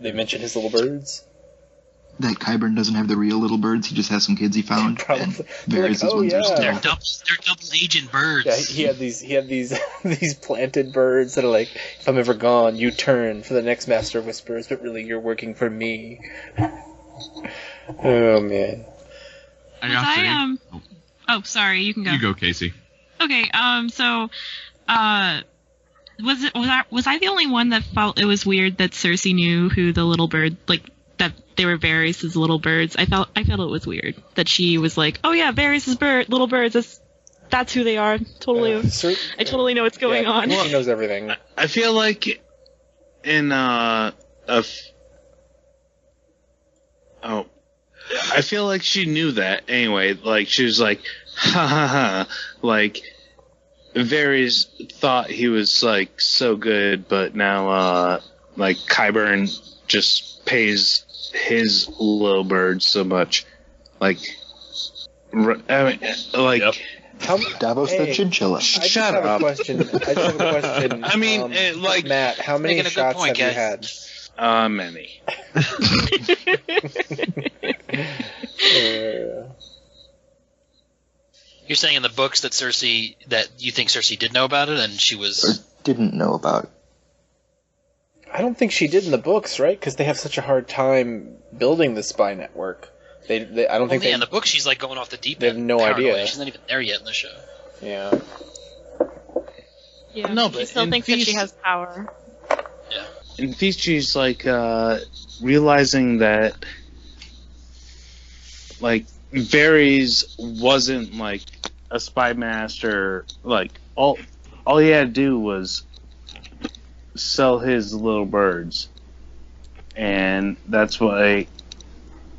They mention his little birds? That Qyburn doesn't have the real little birds, he just has some kids he found. And Varys' ones are still... They're double agent birds. Yeah, he had these these planted birds that are like, if I'm ever gone, you turn for the next Master of Whispers, but really you're working for me. Oh man. Oh, sorry, you can go. You go, Casey. Okay, so was I the only one that felt it was weird that Cersei knew who the little bird, like, that they were Varys' little birds? I felt it was weird that she was like, oh yeah, Varys' little birds, that's who they are. Totally. I totally know what's going on. She knows everything. I feel like in I feel like she knew that anyway. Like, she was like, ha ha ha. Like, Varys thought he was, like, so good, but now, like, Qyburn just pays his little bird so much. Like, Davos the chinchilla. I just have a question. I mean, like, Matt, how many shots have you had? Many. You're saying in the books that you think Cersei did know about it, and she was... Or didn't know about it. I don't think she did in the books, right? Because they have such a hard time building the spy network. I don't think in the book she's like going off the deep end. They have no idea. She's not even there yet in the show. Yeah. Yeah, No, she but still in thinks that she Feast- has power. Yeah. In Feast, she's like realizing that like Varys wasn't like a spy master. Like all he had to do was sell his little birds, and that's why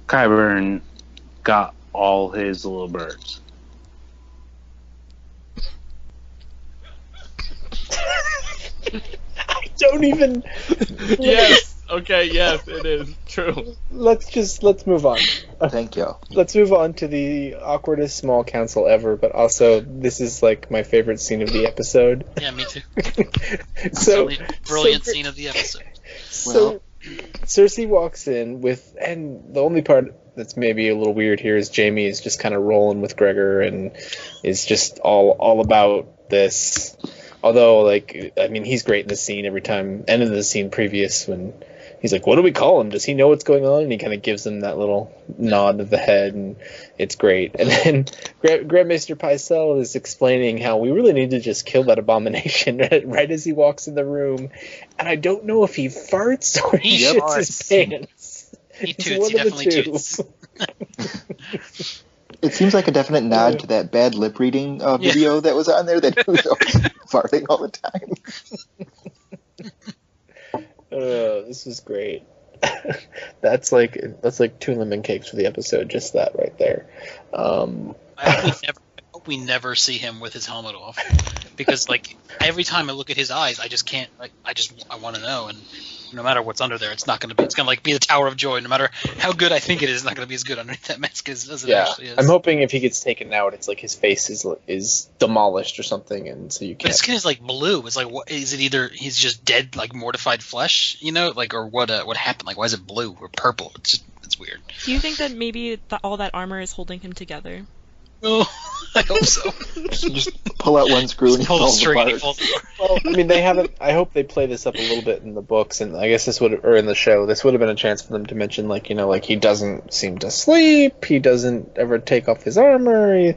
Qyburn got all his little birds. I don't even... Yes. Okay. Yes, it is true. Let's move on. Thank you. Let's move on to the awkwardest small council ever, but also this is like my favorite scene of the episode. Yeah, me too. So Brilliant scene of the episode. So Cersei walks in with, and the only part that's maybe a little weird here is Jaime is just kind of rolling with Gregor and is just all about this. Although, like, I mean, he's great in the scene every time. End of the scene previous when he's like, "What do we call him? Does he know what's going on?" And he kind of gives him that little nod of the head, and it's great. And then Grandmaster Pycelle is explaining how we really need to just kill that abomination right as he walks in the room. And I don't know if he farts or he shits his pants. He It's toots. one He of the definitely two. toots. It seems like a definite nod to that bad lip reading video that was on there that he was always farting all the time. This is great. That's like two lemon cakes for the episode. Just that right there. I hope we never see him with his helmet off, because like every time I look at his eyes, I just can't. Like I want to know, and no matter what's under there, it's not going to be. It's going to like be the Tower of Joy. No matter how good I think it is, it's not going to be as good underneath that mask as it actually is. I'm hoping if he gets taken out, it's like his face is demolished or something, and so you But can't. his skin is like blue. It's like, what is it? Either he's just dead, like mortified flesh, like, or what happened? Like, why is it blue or purple? It's weird. Do you think that maybe all that armor is holding him together? Oh, I hope so. Just pull out one screw and he Pull the falls string and he apart. falls apart. Well, I mean, they haven't. I hope they play this up a little bit in the books, and I guess or in the show, this would have been a chance for them to mention, like, like he doesn't seem to sleep, he doesn't ever take off his armor,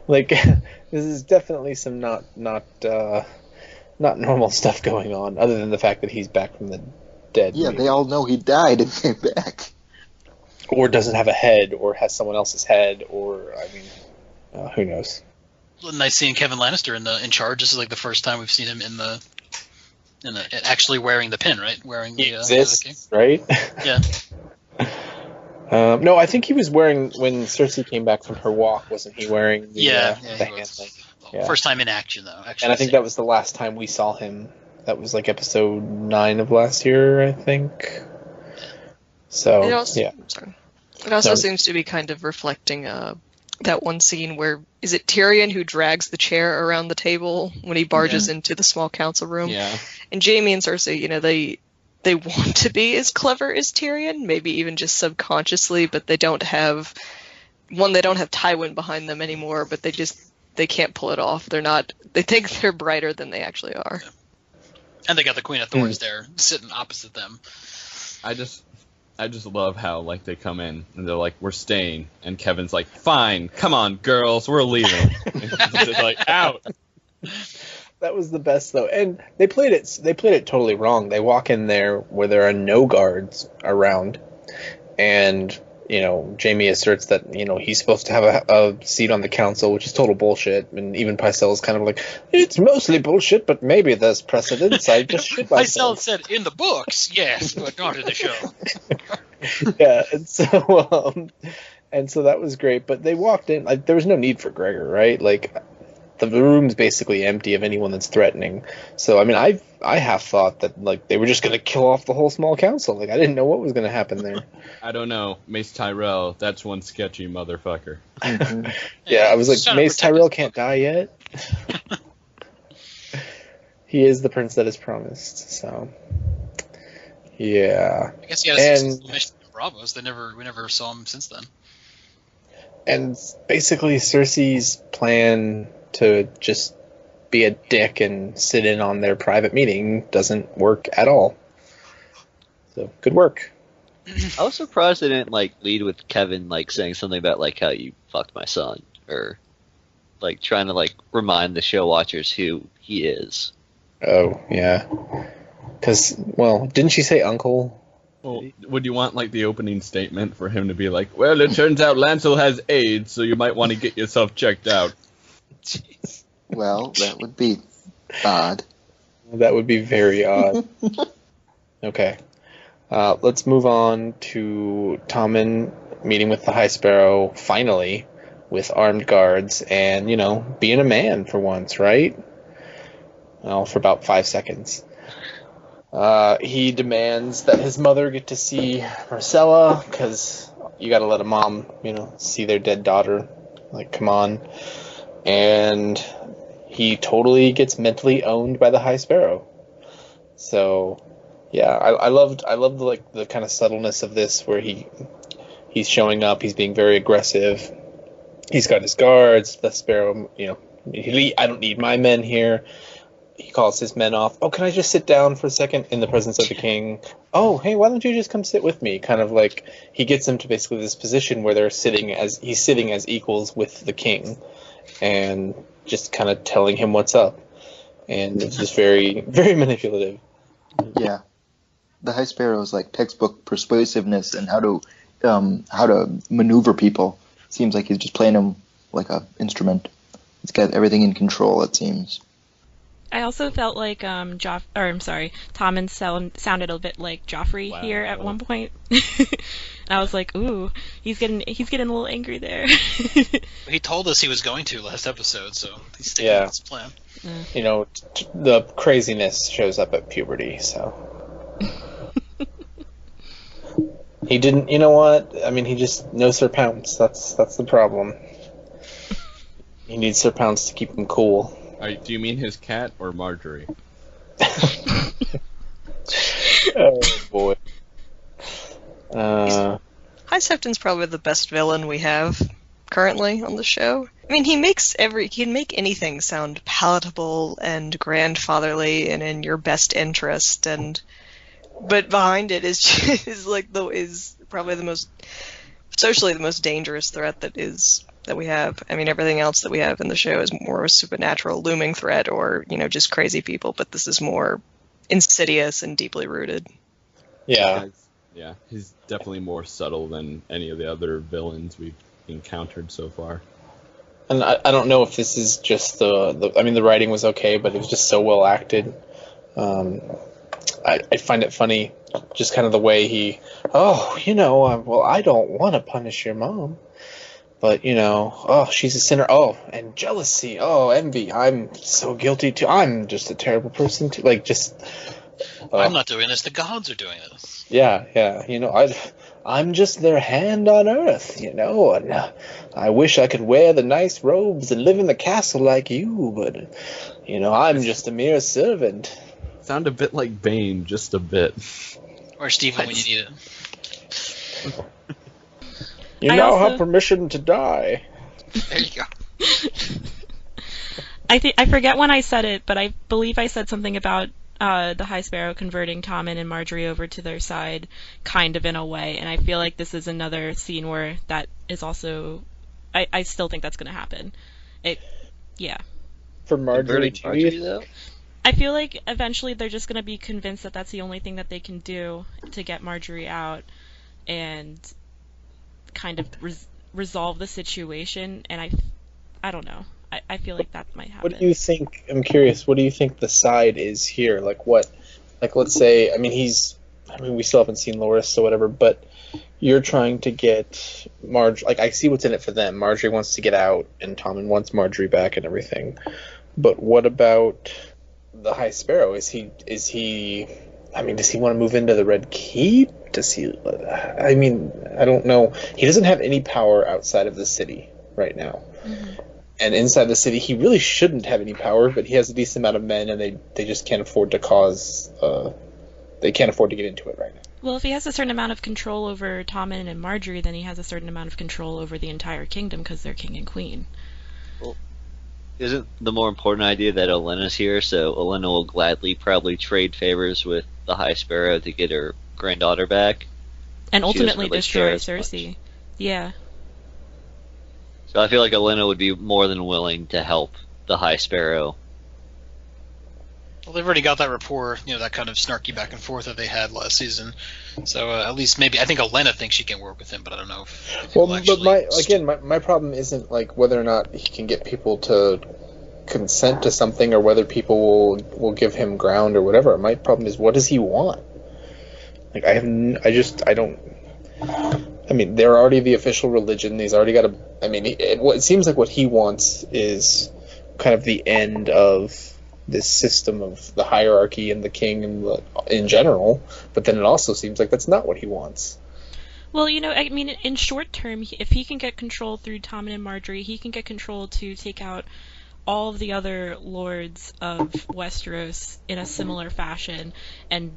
this is definitely some not normal stuff going on, other than the fact that he's back from the dead. Yeah, they all know he died and came back. Or doesn't have a head, or has someone else's head, or who knows? Nice seeing Kevin Lannister in charge. This is like the first time we've seen him in the actually wearing the pin, right? Wearing the exists, right? Yeah. No, I think he was wearing when Cersei came back from her walk. Wasn't he wearing the he hand was. thing? Yeah. First time in action, though. Actually, And I think that was the last time we saw him. That was like episode 9 of last year, I think. So It also, yeah. sorry. It also seems to be kind of reflecting that one scene where, is it Tyrion who drags the chair around the table when he barges into the small council room? Yeah. And Jaime and Cersei, they want to be as clever as Tyrion, maybe even just subconsciously, but they don't have Tywin behind them anymore, but they can't pull it off. They think they're brighter than they actually are. And they got the Queen of Thorns there, sitting opposite them. I just love how like they come in and they're like, "We're staying," and Kevin's like, "Fine, come on, girls, we're leaving." And he's just like, "Out." That was the best though, and they played it totally wrong. They walk in there where there are no guards around, and Jaime asserts that he's supposed to have a seat on the council, which is total bullshit. And even Pycelle is kind of like, it's mostly bullshit, but maybe there's precedence. I just shit myself. Pycelle said in the books, yes, but not in the show. Yeah, and so that was great. But they walked in, like, there was no need for Gregor, right? Like, the room's basically empty of anyone that's threatening. So I mean, I half thought that like they were just gonna kill off the whole small council. Like I didn't know what was gonna happen there. I don't know, Mace Tyrell. That's one sketchy motherfucker. Yeah, I was like, Mace Tyrell can't die yet. He is the prince that is promised. So yeah. I guess he had a successful mission in Braavos. We never saw him since then. And basically, Cersei's plan to just be a dick and sit in on their private meeting doesn't work at all. So good work. I was surprised they didn't like lead with Kevin like saying something about like how you fucked my son, or like trying to like remind the show watchers who he is. Oh yeah, because well, didn't she say uncle? Well, would you want like the opening statement for him to be like, "Well, it turns out Lancel has AIDS, so you might want to get yourself checked out." Jeez. Well, that would be odd. That would be very odd. Okay. Let's move on to Tommen meeting with the High Sparrow, finally, with armed guards, and, you know, being a man for once, right? Well, for about 5 seconds. He demands that his mother get to see Marcella, because you gotta let a mom, you know, see their dead daughter. Like, come on. And he totally gets mentally owned by the High Sparrow. So... yeah, I loved like the kind of subtleness of this, where he's showing up, he's being very aggressive, he's got his guards, the Sparrow, you know, I don't need my men here. He calls his men off. Oh, can I just sit down for a second in the presence of the king? Oh, hey, why don't you just come sit with me? Kind of like he gets them to basically this position where he's sitting as equals with the king, and just kind of telling him what's up, and it's just very, very manipulative. Yeah. The High Sparrow is like textbook persuasiveness and how to maneuver people. Seems like he's just playing them like a instrument. He's got everything in control, it seems. I also felt like Tommen sounded a bit like Joffrey here at one point. And I was like, ooh, he's getting a little angry there. He told us he was going to last episode, so he's sticking with his plan. You know, the craziness shows up at puberty, so. He didn't, you know what? I mean, he just, no Sir Pounce. That's the problem. He needs Sir Pounce to keep him cool. Do you mean his cat or Marjorie? Oh, boy. High Septon's probably the best villain we have currently on the show. I mean, he can make anything sound palatable and grandfatherly and in your best interest, but behind it is probably the most socially the most dangerous threat that we have. I mean, everything else that we have in the show is more of a supernatural looming threat, or just crazy people. But this is more insidious and deeply rooted. Yeah. Yeah, he's definitely more subtle than any of the other villains we've encountered so far. And I don't know if this is just the writing was okay, but it was just so well acted. I find it funny, just kind of the way well, I don't want to punish your mom, but, she's a sinner, and jealousy, envy, I'm so guilty too, I'm just a terrible person too, like, just... I'm not doing this, the gods are doing this. Yeah, I'm just their hand on earth, and I wish I could wear the nice robes and live in the castle like you, but, I'm just a mere servant. Sound a bit like Bane, just a bit. Or Stephen when you need it. You now have permission to die. There you go. I forget when I said it, but I believe I said something about the High Sparrow converting Tommen and Marjorie over to their side, kind of in a way, and I feel like this is another scene where that is also... I still think that's going to happen. For Marjorie, though? I feel like eventually they're just going to be convinced that that's the only thing that they can do to get Marjorie out and kind of resolve the situation, and I don't know. I feel like that might happen. What do you think, I'm curious, what do you think the side is here? Like what, let's say, we still haven't seen Loras or whatever, but you're trying to get I see what's in it for them. Marjorie wants to get out, and Tommen wants Marjorie back and everything. But what about the High Sparrow? Does he want to move into the Red Keep? I don't know. He doesn't have any power outside of the city right now. Mm-hmm. And inside the city, he really shouldn't have any power, but he has a decent amount of men, and they just can't afford to they can't afford to get into it right now. Well, if he has a certain amount of control over Tommen and Marjorie, then he has a certain amount of control over the entire kingdom, because they're king and queen. Well, isn't the more important idea that Olenna's here, so Olenna will gladly probably trade favors with the High Sparrow to get her granddaughter back. And She doesn't ultimately really destroy care as much. Cersei. Yeah. So I feel like Olenna would be more than willing to help the High Sparrow. Well, they've already got that rapport, that kind of snarky back and forth that they had last season. So at least maybe I think Olenna thinks she can work with him, but I don't know if Well, he'll but actually my problem isn't like whether or not he can get people to consent to something or whether people will give him ground or whatever. My problem is, what does he want? Like, I don't. I mean, they're already the official religion. He's already got a. I mean, it seems like what he wants is kind of the end of this system of the hierarchy and the king and in general. But then it also seems like that's not what he wants. Well, I mean, in short term, if he can get control through Tommen and Marjorie, he can get control to take out all of the other lords of Westeros in a similar fashion and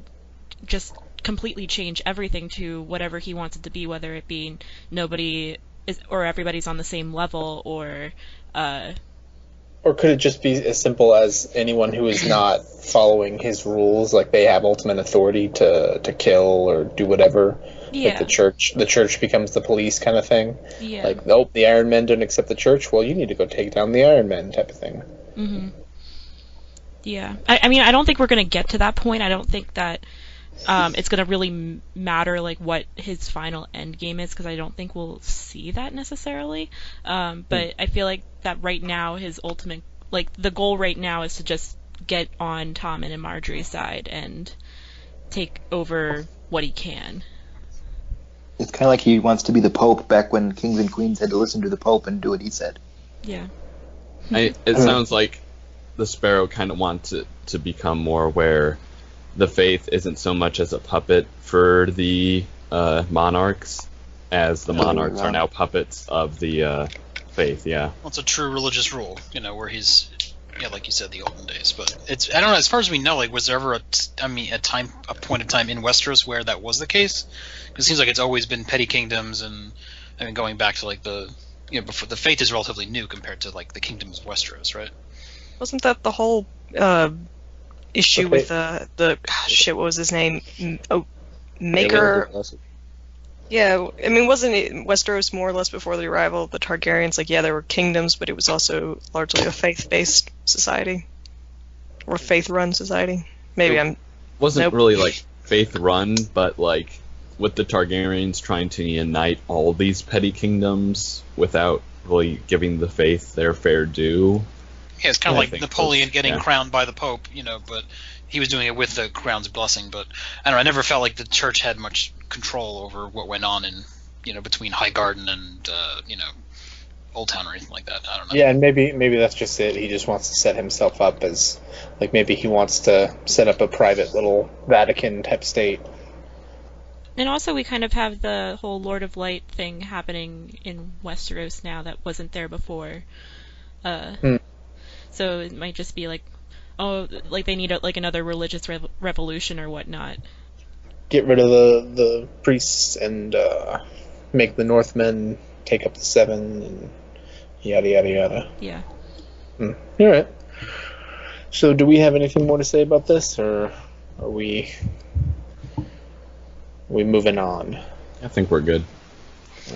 just completely change everything to whatever he wants it to be, whether it be nobody is or everybody's on the same level, or could it just be as simple as anyone who is not following his rules, like they have ultimate authority to kill or do whatever? Yeah. Like the church becomes the police kind of thing. Yeah. Like, nope, the Iron Men don't accept the church. Well, you need to go take down the Iron Men type of thing. Mm-hmm. Yeah. I mean, I don't think we're going to get to that point. I don't think that it's going to really matter, like, what his final end game is, because I don't think we'll see that necessarily. But I feel like that right now, his ultimate, like, the goal right now is to just get on Tommen and Marjorie's side and take over what he can. It's kind of like he wants to be the Pope back when kings and queens had to listen to the Pope and do what he said. Yeah. It sounds like the Sparrow kind of wants it to become more where the faith isn't so much as a puppet for the monarchs as the monarchs are now puppets of the faith. Yeah. Well, it's a true religious rule, where he's, like you said, the olden days. But it's, I don't know, as far as we know, like, was there ever a point of time in Westeros where that was the case? Because it seems like it's always been petty kingdoms, and I mean, going back to like before the faith is relatively new compared to like the kingdoms of Westeros, right? Wasn't that the whole issue with the shit? What was his name? Maker. Yeah, I mean, wasn't it Westeros more or less before the arrival of the Targaryens? Like, yeah, there were kingdoms, but it was also largely a faith-based society or faith-run society. Maybe it wasn't really like faith-run, but like with the Targaryens trying to unite all these petty kingdoms without really giving the faith their fair due. Yeah, it's kind of like Napoleon getting crowned by the Pope, but he was doing it with the crown's blessing. But I don't know, I never felt like the church had much control over what went on in, between Highgarden and, Old Town or anything like that. I don't know. Yeah, and maybe that's just it. He just wants to set himself up as, like, maybe he wants to set up a private little Vatican type state. And also we kind of have the whole Lord of Light thing happening in Westeros now that wasn't there before. So it might just be like, like they need another religious revolution or whatnot. Get rid of the priests and make the Northmen take up the Seven and yada yada yada. Yeah. All right. So do we have anything more to say about this, or are we moving on? I think we're good.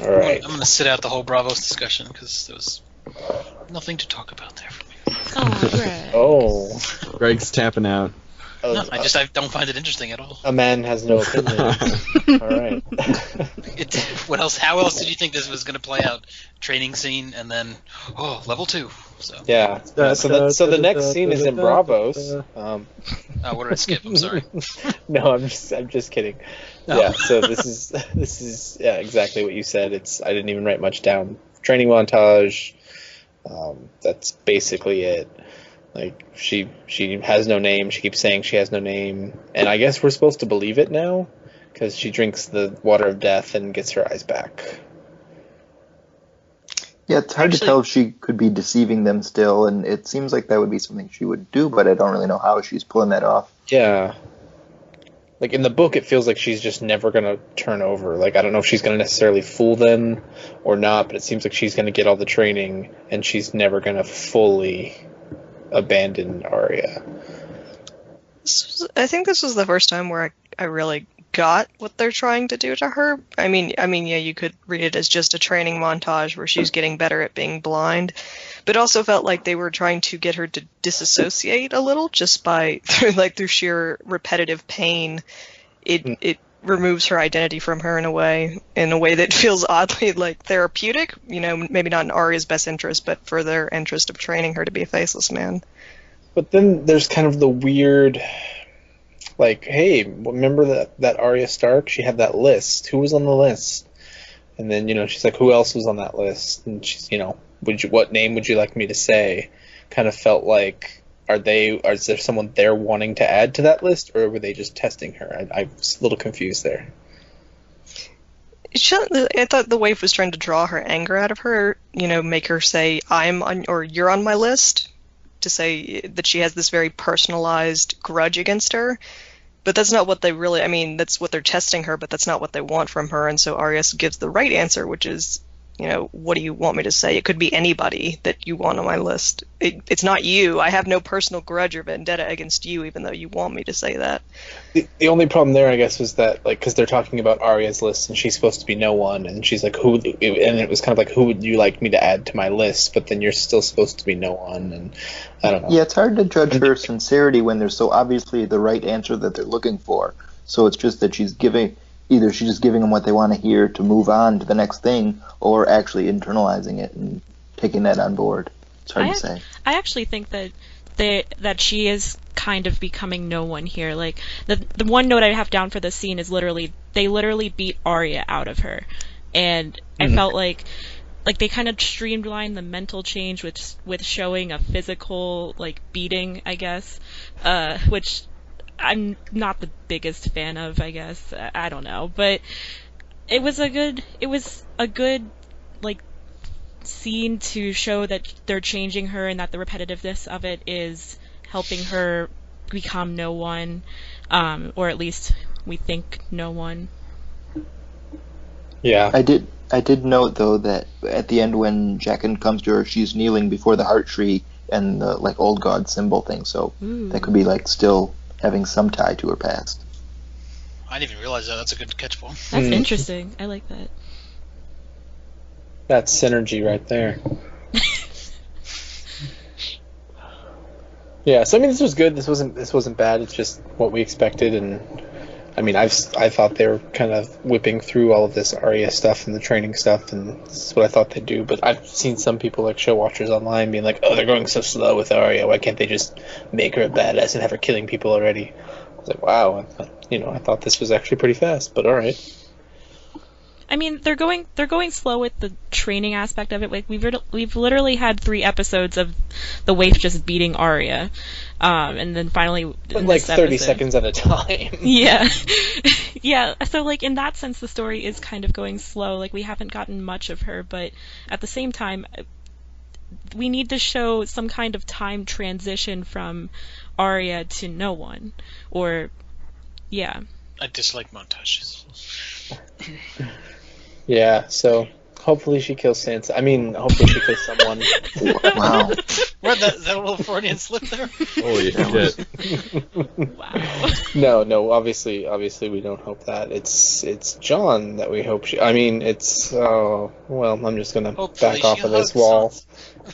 All right. I'm going to sit out the whole Braavos discussion because there was nothing to talk about there for me. Oh, Greg. Oh. Greg's tapping out. No, I don't find it interesting at all. A man has no opinion. All right. What else? How else did you think this was going to play out? Training scene, and then level 2. So yeah. So the next scene is in Braavos. What did I skip? I'm sorry. No, I'm just kidding. No. Yeah. So this is exactly what you said. I didn't even write much down. Training montage. That's basically it. Like, she has no name. She keeps saying she has no name. And I guess we're supposed to believe it now, because she drinks the water of death and gets her eyes back. Yeah, it's hard to tell if she could be deceiving them still, and it seems like that would be something she would do, but I don't really know how she's pulling that off. Yeah. Like, in the book, it feels like she's just never going to turn over. Like, I don't know if she's going to necessarily fool them or not, but it seems like she's going to get all the training, and she's never going to fully abandon Arya. I think this was the first time where I really got what they're trying to do to her. I mean, yeah, you could read it as just a training montage where she's getting better at being blind, but also felt like they were trying to get her to disassociate a little just by through sheer repetitive pain. It removes her identity from her in a way that feels oddly like therapeutic. You know, maybe not in Arya's best interest, but for their interest of training her to be a faceless man. But then there's kind of the weird, like, hey, remember that Arya Stark? She had that list. Who was on the list? And then, she's like, who else was on that list? And she's, what name would you like me to say? Kind of felt like, is there someone they're wanting to add to that list, or were they just testing her? I was a little confused there. I thought the waif was trying to draw her anger out of her, make her say, you're on my list, to say that she has this very personalized grudge against her. But that's not what they really, that's what they're testing her, but that's not what they want from her. And so Arya gives the right answer, which is, what do you want me to say? It could be anybody that you want on my list. It's not you. I have no personal grudge or vendetta against you, even though you want me to say that. The only problem there, I guess, was that, because they're talking about Arya's list, and she's supposed to be no one, and she's like, who, and it was kind of like, who would you like me to add to my list? But then you're still supposed to be no one, and I don't know. Yeah, it's hard to judge her sincerity when there's so obviously the right answer that they're looking for. So it's just that she's just giving them what they want to hear to move on to the next thing, or actually internalizing it and taking that on board. It's hard to say. I actually think that she is kind of becoming no one here. Like, the one note I have down for this scene is they literally beat Arya out of her. And I felt like they kind of streamlined the mental change with showing a physical, beating, I guess, which I'm not the biggest fan of, I guess. I don't know, but it was a good scene to show that they're changing her and that the repetitiveness of it is helping her become no one, or at least we think no one. Yeah. I did note though that at the end when Jaqen comes to her, she's kneeling before the heart tree and the old god symbol thing, so that could be still having some tie to her past. I didn't even realize that. That's a good catchball. That's interesting. I like that. That's synergy right there. Yeah, so this was good. This wasn't bad. It's just what we expected, and I thought they were kind of whipping through all of this Arya stuff and the training stuff, and this is what I thought they'd do. But I've seen some people, show watchers online, being like, "Oh, they're going so slow with Arya. Why can't they just make her a badass and have her killing people already?" I was like, "Wow, I thought this was actually pretty fast." But all right. They're going slow with the training aspect of it. We've literally had 3 episodes of the waif just beating Arya, and then finally, but 30 seconds at a time. Yeah, yeah. So in that sense, the story is kind of going slow. We haven't gotten much of her, but at the same time, we need to show some kind of time transition from Arya to no one, or yeah. I dislike montages. Yeah, so hopefully she kills Sansa. Hopefully she kills someone. Wow. Is that a little Freudian slip there? Holy shit. Wow. No, obviously we don't hope that. It's Jon that we hope she... I'm just gonna back off of this wall.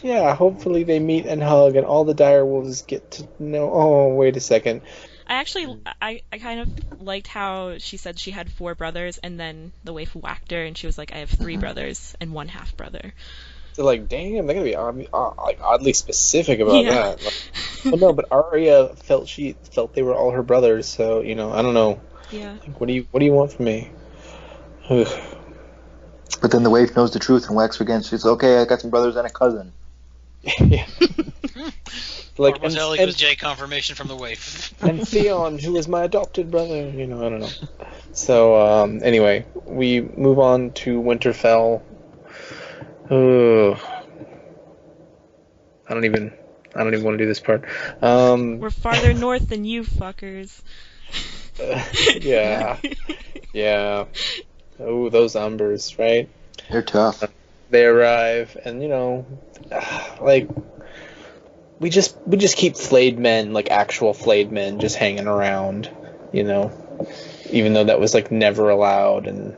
Yeah, hopefully they meet and hug, and all the direwolves get to know... Oh, wait a second. I kind of liked how she said she had 4 brothers, and then the waif whacked her, and she was like, I have 3 brothers and 1 half brother. So damn, they're gonna be oddly specific about that. Well, no, but Arya felt they were all her brothers, so I don't know. Yeah. What do you want from me? But then the waif knows the truth and whacks her again. She's okay. I got some brothers and a cousin. Yeah. was J confirmation from the waif. And Theon, who was my adopted brother, I don't know. So, anyway, we move on to Winterfell. I don't even want to do this part. We're farther north than you fuckers. Yeah. Yeah. Oh, those Umbers, right? They're tough. They arrive, and we just keep flayed men, actual flayed men, just hanging around, even though that was like never allowed, and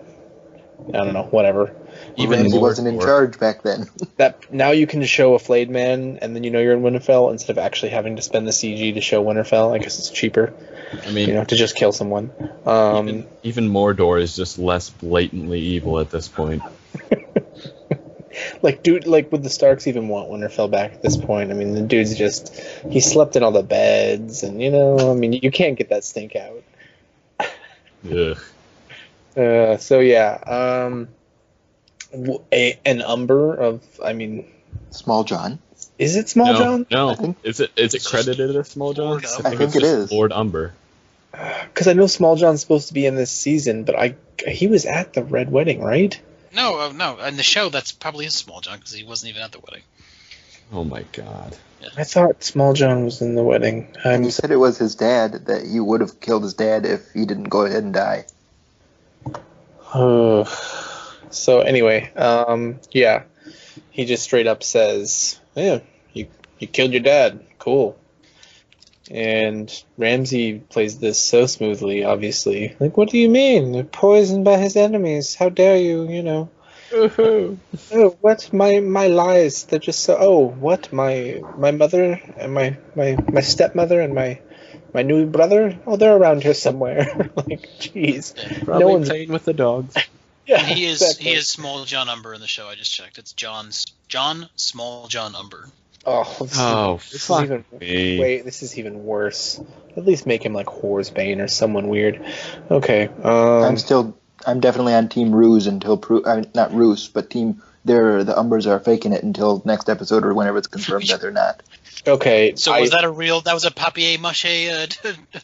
I don't know, whatever. Even Ramsay more wasn't in gore. charge back then. That now you can show a flayed man, and then you know you're in Winterfell instead of actually having to spend the CG to show Winterfell. I guess it's cheaper, I mean, to just kill someone. even Mordor is just less blatantly evil at this point. Like, dude, like, would the Starks even want Winterfell back at this point? I mean, the dude's he slept in all the beds, and, I mean, you can't get that stink out. Ugh. So, yeah, an Umber of, I mean... Small John. Is it Small John? No. Is it credited as Small John? I think it is. Lord Umber. Because I know Small John's supposed to be in this season, but he was at the Red Wedding, right? No. In the show, that's probably his Small John because he wasn't even at the wedding. Oh my god. Yeah. I thought Small John was in the wedding. And you said it was his dad, that you would have killed his dad if he didn't go ahead and die. So anyway, yeah, he just straight up says, "Yeah, you killed your dad. Cool." And Ramsay plays this so smoothly, obviously. Like, what do you mean? They're poisoned by his enemies. How dare you? Oh, what? My lies. They're just so. Oh, what? My mother and my stepmother and my new brother. Oh, they're around here somewhere. Like, jeez. Probably No one's playing with the dogs. Yeah, He is exactly. he is Small John Umber in the show. I just checked. It's Small John Umber. Oh, this is even me. wait. This is even worse. At least make him like Horsebane or someone weird. Okay. I'm definitely on Team Ruse until not Ruse, but Team. The Umbers are faking it until next episode or whenever it's confirmed that they're not. Okay. So was that a real? That was a papier-mâché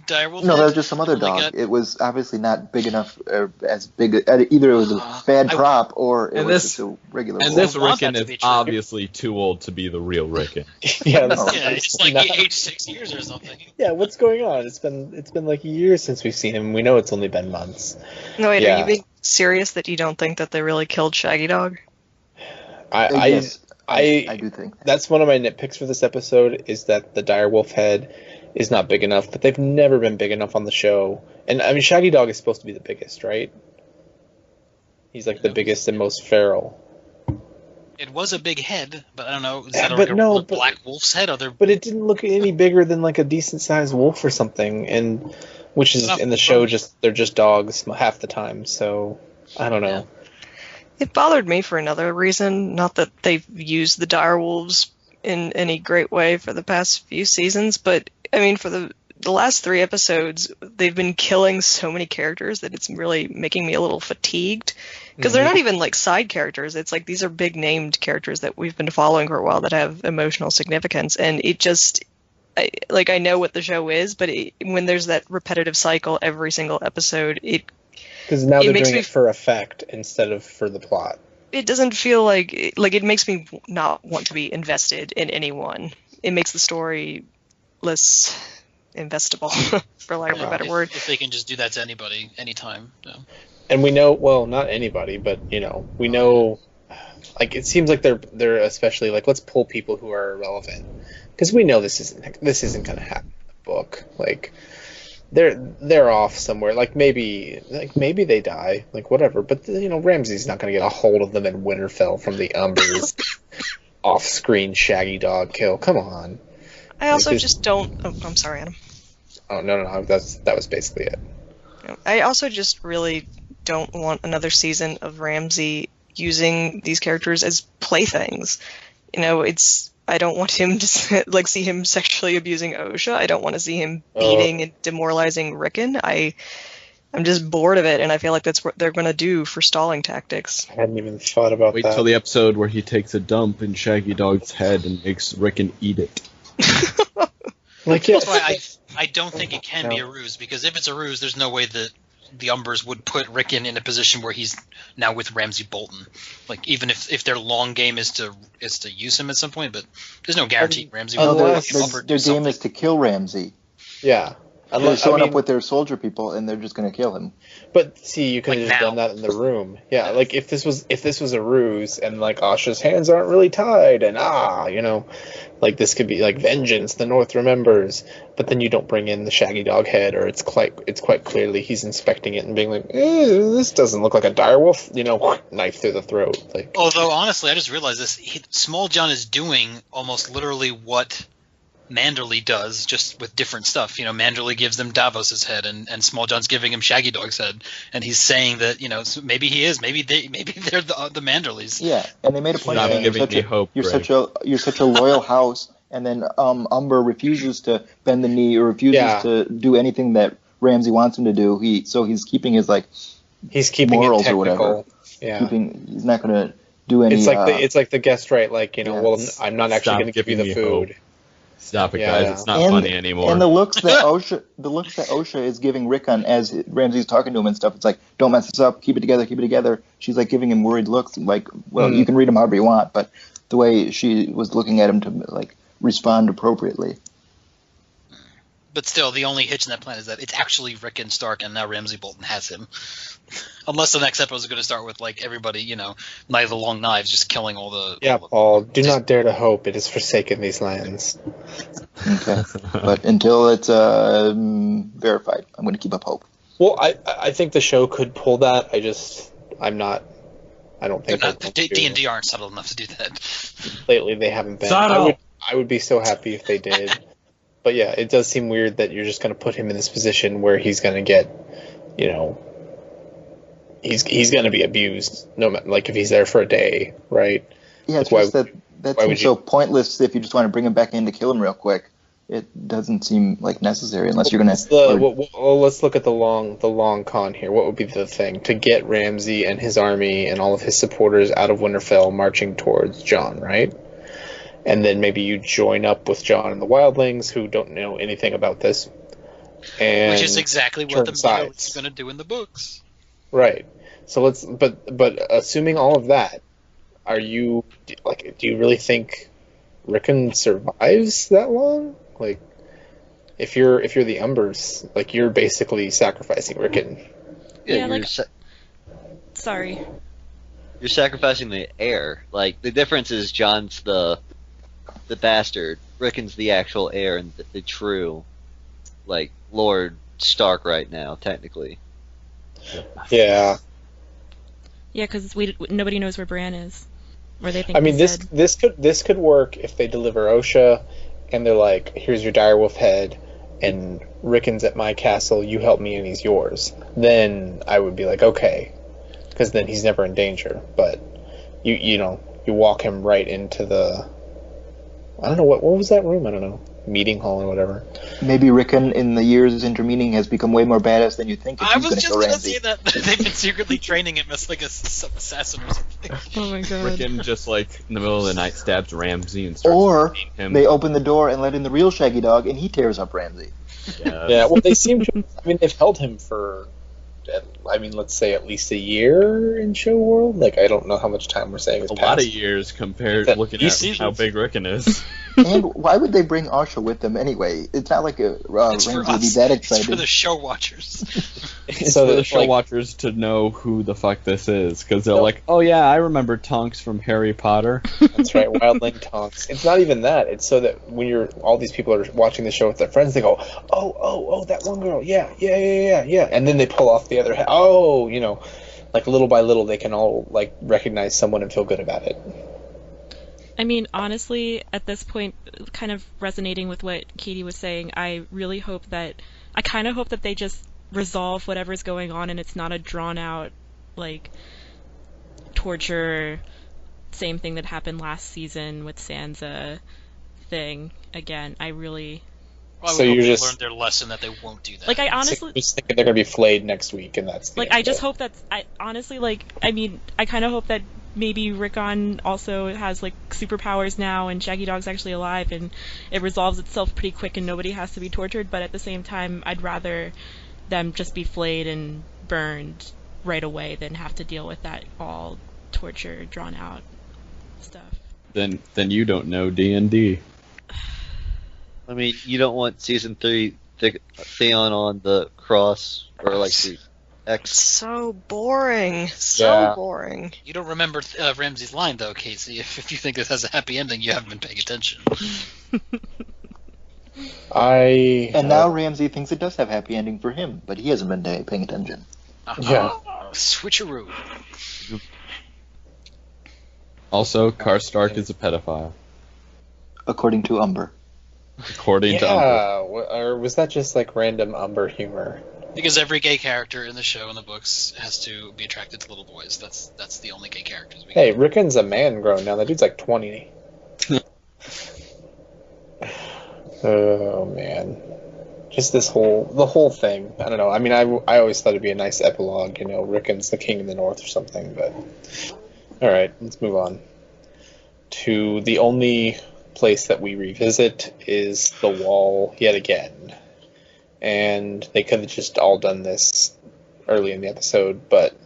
direwolf? No, that was just some other dog. It was obviously not big enough, or as big. Either it was a bad prop or it was just a regular. And wolf. this Rickon is obviously too old to be the real Rickon. Yeah, it's like he aged 6 years or something. Yeah, what's going on? It's been like years since we've seen him. We know it's only been months. No, wait, Yeah. are you being serious that you don't think that they really killed Shaggy Dog? Yes, I do think that. That's one of my nitpicks for this episode is that the direwolf head is not big enough, but they've never been big enough on the show. And I mean, Shaggy Dog is supposed to be the biggest, right? He's like the biggest and most feral. It was a big head, but I don't know. Is Yeah, that but like no, a black wolf's head? But it didn't look any bigger than like a decent sized wolf or something, and which is in the show they're just dogs half the time. So I don't know. Yeah. It bothered me for another reason. Not that they've used the direwolves in any great way for the past few seasons, but I mean, for the last 3 episodes, they've been killing so many characters that it's really making me a little fatigued. Because they're not even like side characters. It's like these are big named characters that we've been following for a while that have emotional significance, and it just. I know what the show is, but when there's that repetitive cycle every single episode, because now they're doing it for effect instead of for the plot. It doesn't feel like it makes me not want to be invested in anyone. It makes the story less investable, for lack of a better word. If they can just do that to anybody, anytime. No. And we know, well, not anybody, but we know. Like, it seems like they're especially like, let's pull people who are irrelevant, because we know this isn't going to happen in the book. Like, they're off somewhere. Like maybe they die. Like whatever. But Ramsay's not going to get a hold of them in Winterfell from the Umbers. Off-screen Shaggy Dog kill. Come on. I also just don't. Oh, I'm sorry, Adam. Oh no. That was basically it. I also just really don't want another season of Ramsay using these characters as playthings. I don't want him to see him sexually abusing Osha. I don't want to see him beating and demoralizing Rickon. I'm just bored of it, and I feel like that's what they're going to do for stalling tactics. I hadn't even thought about Wait that. till the episode where he takes a dump in Shaggy Dog's head and makes Rickon eat it. Like, That's why I don't think it can be a ruse, because if it's a ruse, there's no way that the Umbers would put Rickon in a position where he's now with Ramsay Bolton. Like, even if their long game is to use him at some point, but there's no guarantee Ramsay will Their offer game is to kill Ramsay. Yeah. They're showing up with their soldier people, and they're just going to kill him. But see, you could have Like just now. done that in the room. Yeah, like if this was a ruse, and like Asha's hands aren't really tied, and like this could be like vengeance, the North remembers. But then you don't bring in the shaggy dog head, or it's quite clearly he's inspecting it and being like, this doesn't look like a direwolf, knife through the throat. Like, Although, honestly, I just realized this. Small John is doing almost literally what Manderley does, just with different stuff. Manderley gives them Davos's head, and Small John's giving him Shaggy Dog's head, and he's saying that maybe he is, maybe they're the Manderleys. Yeah, and they made a point Not saying giving me hope, you're Greg. such a loyal house, and then Umber refuses to bend the knee or refuses to do anything that Ramsay wants him to do. He's keeping his he's keeping morals it or technical. whatever. Yeah. He's not going to do any. It's like the guest right, well, I'm not actually Stop going to give you the giving me food. hope. Stop it, Yeah, guys. yeah. It's not funny anymore. And the looks that Osha is giving Rickon as Ramsay's talking to him and stuff, it's like, don't mess this up, keep it together. She's like giving him worried looks, like, well, you can read them however you want, but the way she was looking at him to like respond appropriately. But still, the only hitch in that plan is that it's actually Rickon Stark, and now Ramsay Bolton has him. Unless the next episode is going to start with like everybody, Night of the Long Knives, just killing all the. Yeah, Paul, do not dare to hope. It is forsaken these lands. Okay, but until it's verified, I'm going to keep up hope. Well, I think the show could pull that. I don't think D&D aren't subtle enough to do that. lately they haven't been. Subtle. I would be so happy if they did. But yeah, it does seem weird that you're just going to put him in this position where he's going to get, he's going to be abused. Like if he's there for a day, right? Yeah, it's Like, just that seems so pointless if you just want to bring him back in to kill him real quick. It doesn't seem like necessary unless you're going to. Well, let's look at the long con here. What would be the thing to get Ramsay and his army and all of his supporters out of Winterfell, marching towards Jon, right? And then maybe you join up with Jon and the Wildlings, who don't know anything about this. And which is exactly what the sides. is going to do in the books. Right. So but assuming all of that, do you really think Rickon survives that long? Like, if you're the Umbers, like you're basically sacrificing Rickon. Yeah, you're Sorry. You're sacrificing the heir. Like, the difference is John's the bastard. Rickon's the actual heir and the true, like, Lord Stark right now, technically. Yeah. Yeah, because nobody knows where Bran is, or they think. I mean, he's dead. this could work if they deliver Osha, and they're like, "Here's your direwolf head, and Rickon's at my castle. You help me, and he's yours." Then I would be like, okay, because then he's never in danger. But you walk him right into the. I don't know what was that room. I don't know, meeting hall or whatever. Maybe Rickon, in the years intervening, has become way more badass than you think. I was just going to say that they've been secretly training him as like a assassin or something. Oh my god. Rickon just like in the middle of the night stabs Ramsay and starts Or beating him. they open the door and let in the real Shaggy Dog, and he tears up Ramsay. Yeah, well, they seem to. I mean, they've held him for. Let's say at least a year in show world. Like, I don't know how much time we're saying has a passed. lot of years compared That looking these at how big Rickon is. And why would they bring Asha with them anyway? It's not like It's Ramsay for would be us. that It's for excited. the show watchers. It's So for the that, show like- watchers to know who the fuck this is, because they're like, oh yeah, I remember Tonks from Harry Potter. That's right, Wildling Tonks. It's not even that. It's so that when all these people are watching the show with their friends, they go, oh, that one girl, yeah. And then they pull off the other head. Oh, like little by little, they can all like recognize someone and feel good about it. I mean, honestly, at this point, kind of resonating with what Katie was saying, I kind of hope that they just resolve whatever's going on and it's not a drawn out, like, torture, same thing that happened last season with Sansa thing. Again, I really... Well, I So would hope you're they just- learned their lesson that they won't do that. Like, I honestly... Just thinking they're gonna be flayed next week, and that's the Like, end I of just it. hope that's... I kind of hope that maybe Rickon also has, like, superpowers now, and Shaggy Dog's actually alive, and it resolves itself pretty quick, and nobody has to be tortured, but at the same time, I'd rather them just be flayed and burned right away than have to deal with that all torture, drawn-out stuff. Then you don't know D&D. I mean, you don't want season 3 Theon on the cross, or like the X. So boring. So Yeah. boring. You don't remember Ramsay's line, though, Casey. If you think this has a happy ending, you haven't been paying attention. And now Ramsay thinks it does have a happy ending for him, but he hasn't been paying attention. Yeah. Switcheroo. Also, Karstark is a pedophile, According to Umber. according to Umber. Yeah, or was that just like random Umber humor? Because every gay character in the show and the books has to be attracted to little boys. That's the only gay characters we Hey, get. Rickon's a man grown now. That dude's like 20. Oh man, just the whole thing. I don't know. I mean, I always thought it'd be a nice epilogue. You know, Rickon's the king of the north or something. But all right, let's move on to the only place that we revisit is the wall yet again. And they could have just all done this early in the episode, but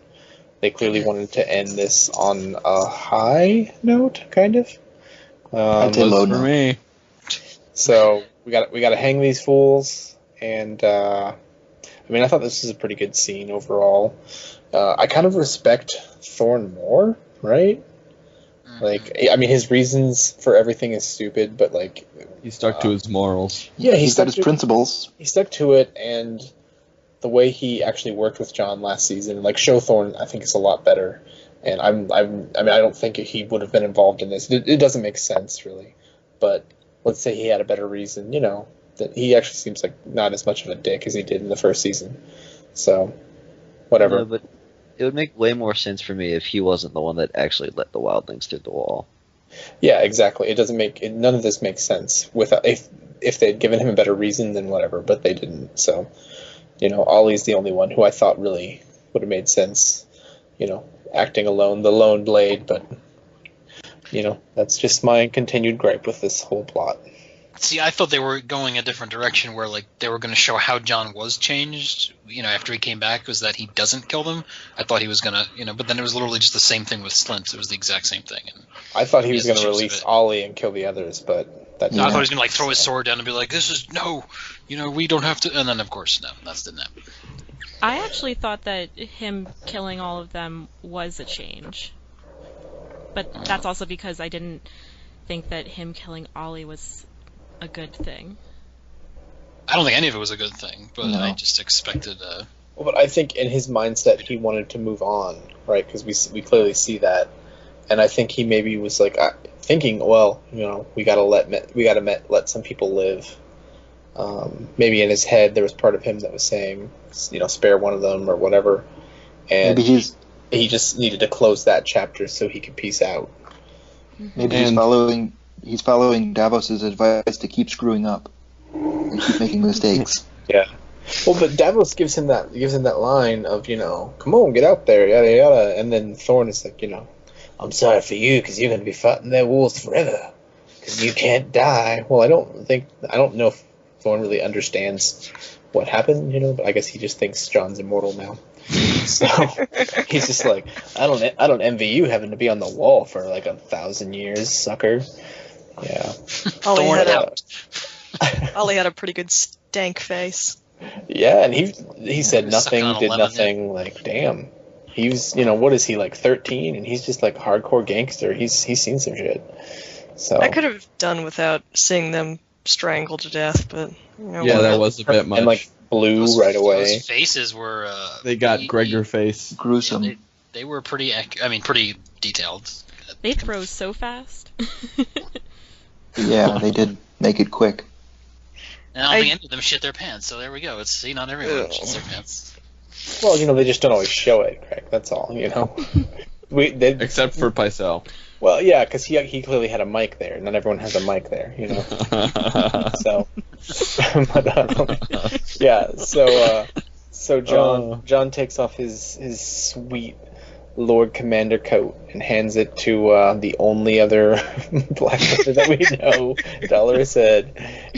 they clearly wanted to end this on a high note, kind of. I'd say low For note. me, So we got to hang these fools, and I mean, I thought this was a pretty good scene overall. I kind of respect Thorne more, right? Like, I mean, his reasons for everything is stupid, but like, he stuck to his morals. yeah, He's got his principles. He stuck to it, and the way he actually worked with Jon last season, like Thorne, I think is a lot better. And I mean, I don't think he would have been involved in this. It doesn't make sense really, but let's say he had a better reason. You know, that he actually seems like not as much of a dick as he did in the first season. So, whatever. No, but it would make way more sense for me if he wasn't the one that actually let the wildlings through the wall. Yeah, exactly. It doesn't make none of this makes sense without if they'd given him a better reason, then whatever. But they didn't. So, you know, Ollie's the only one who I thought really would have made sense. You know, acting alone, the lone blade. But you know, that's just my continued gripe with this whole plot. See, I thought they were going a different direction where, like, they were going to show how Jon was changed, you know, after he came back, was that he doesn't kill them. I thought he was going to, you know, but then it was literally just the same thing with Slint. It was the exact same thing. And I thought he was going to choose release it. Ollie and kill the others, but that No, I didn't thought he was going to, like, throw his sword down and be like, this is, no, you know, we don't have to, and then, of course, no, that didn't happen. I actually thought that him killing all of them was a change. But that's also because I didn't think that him killing Ollie was a good thing. I don't think any of it was a good thing, but No. I just expected, Well, but I think in his mindset he wanted to move on, right? Because we clearly see that, and I think he maybe was like thinking, well, you know, we gotta let some people live. Maybe in his head there was part of him that was saying, you know, spare one of them or whatever, and Maybe he just needed to close that chapter so he could peace out. maybe he's following Davos's advice to keep screwing up and keep making mistakes. Yeah. Well, but Davos gives him that line of, you know, come on, get out there, yada yada, and then Thorne is like, you know, I'm sorry for you because you're going to be fighting their wars forever because you can't die. Well, I don't know if Thorne really understands what happened, you know, but I guess he just thinks Jon's immortal now. So he's just like, I don't envy you having to be on the wall for like 1,000 years, sucker. Yeah. Ollie had a pretty good stank face. Yeah, and he said nothing, Sucking on did a lemon, nothing. Like, damn, he was, you know, what is he, like 13, and he's just like hardcore gangster. He's seen some shit. So I could have done without seeing them strangled to death, but you know, Yeah, whatever. that was a bit much. and like blue right away. Those faces were, They got Gregor face. Gruesome. they were pretty detailed. They froze so fast. Yeah, they did make it quick. And I don't think any of them shit their pants, so there we go. See, not everyone shits their pants. Well, you know, they just don't always show it, Craig. That's all, you know. Except for Pycelle. Well, yeah, because he clearly had a mic there. Not everyone has a mic there, you know. So, but, yeah. So Jon takes off his sweet Lord Commander coat and hands it to the only other Blackwater that we know, Dolores Head,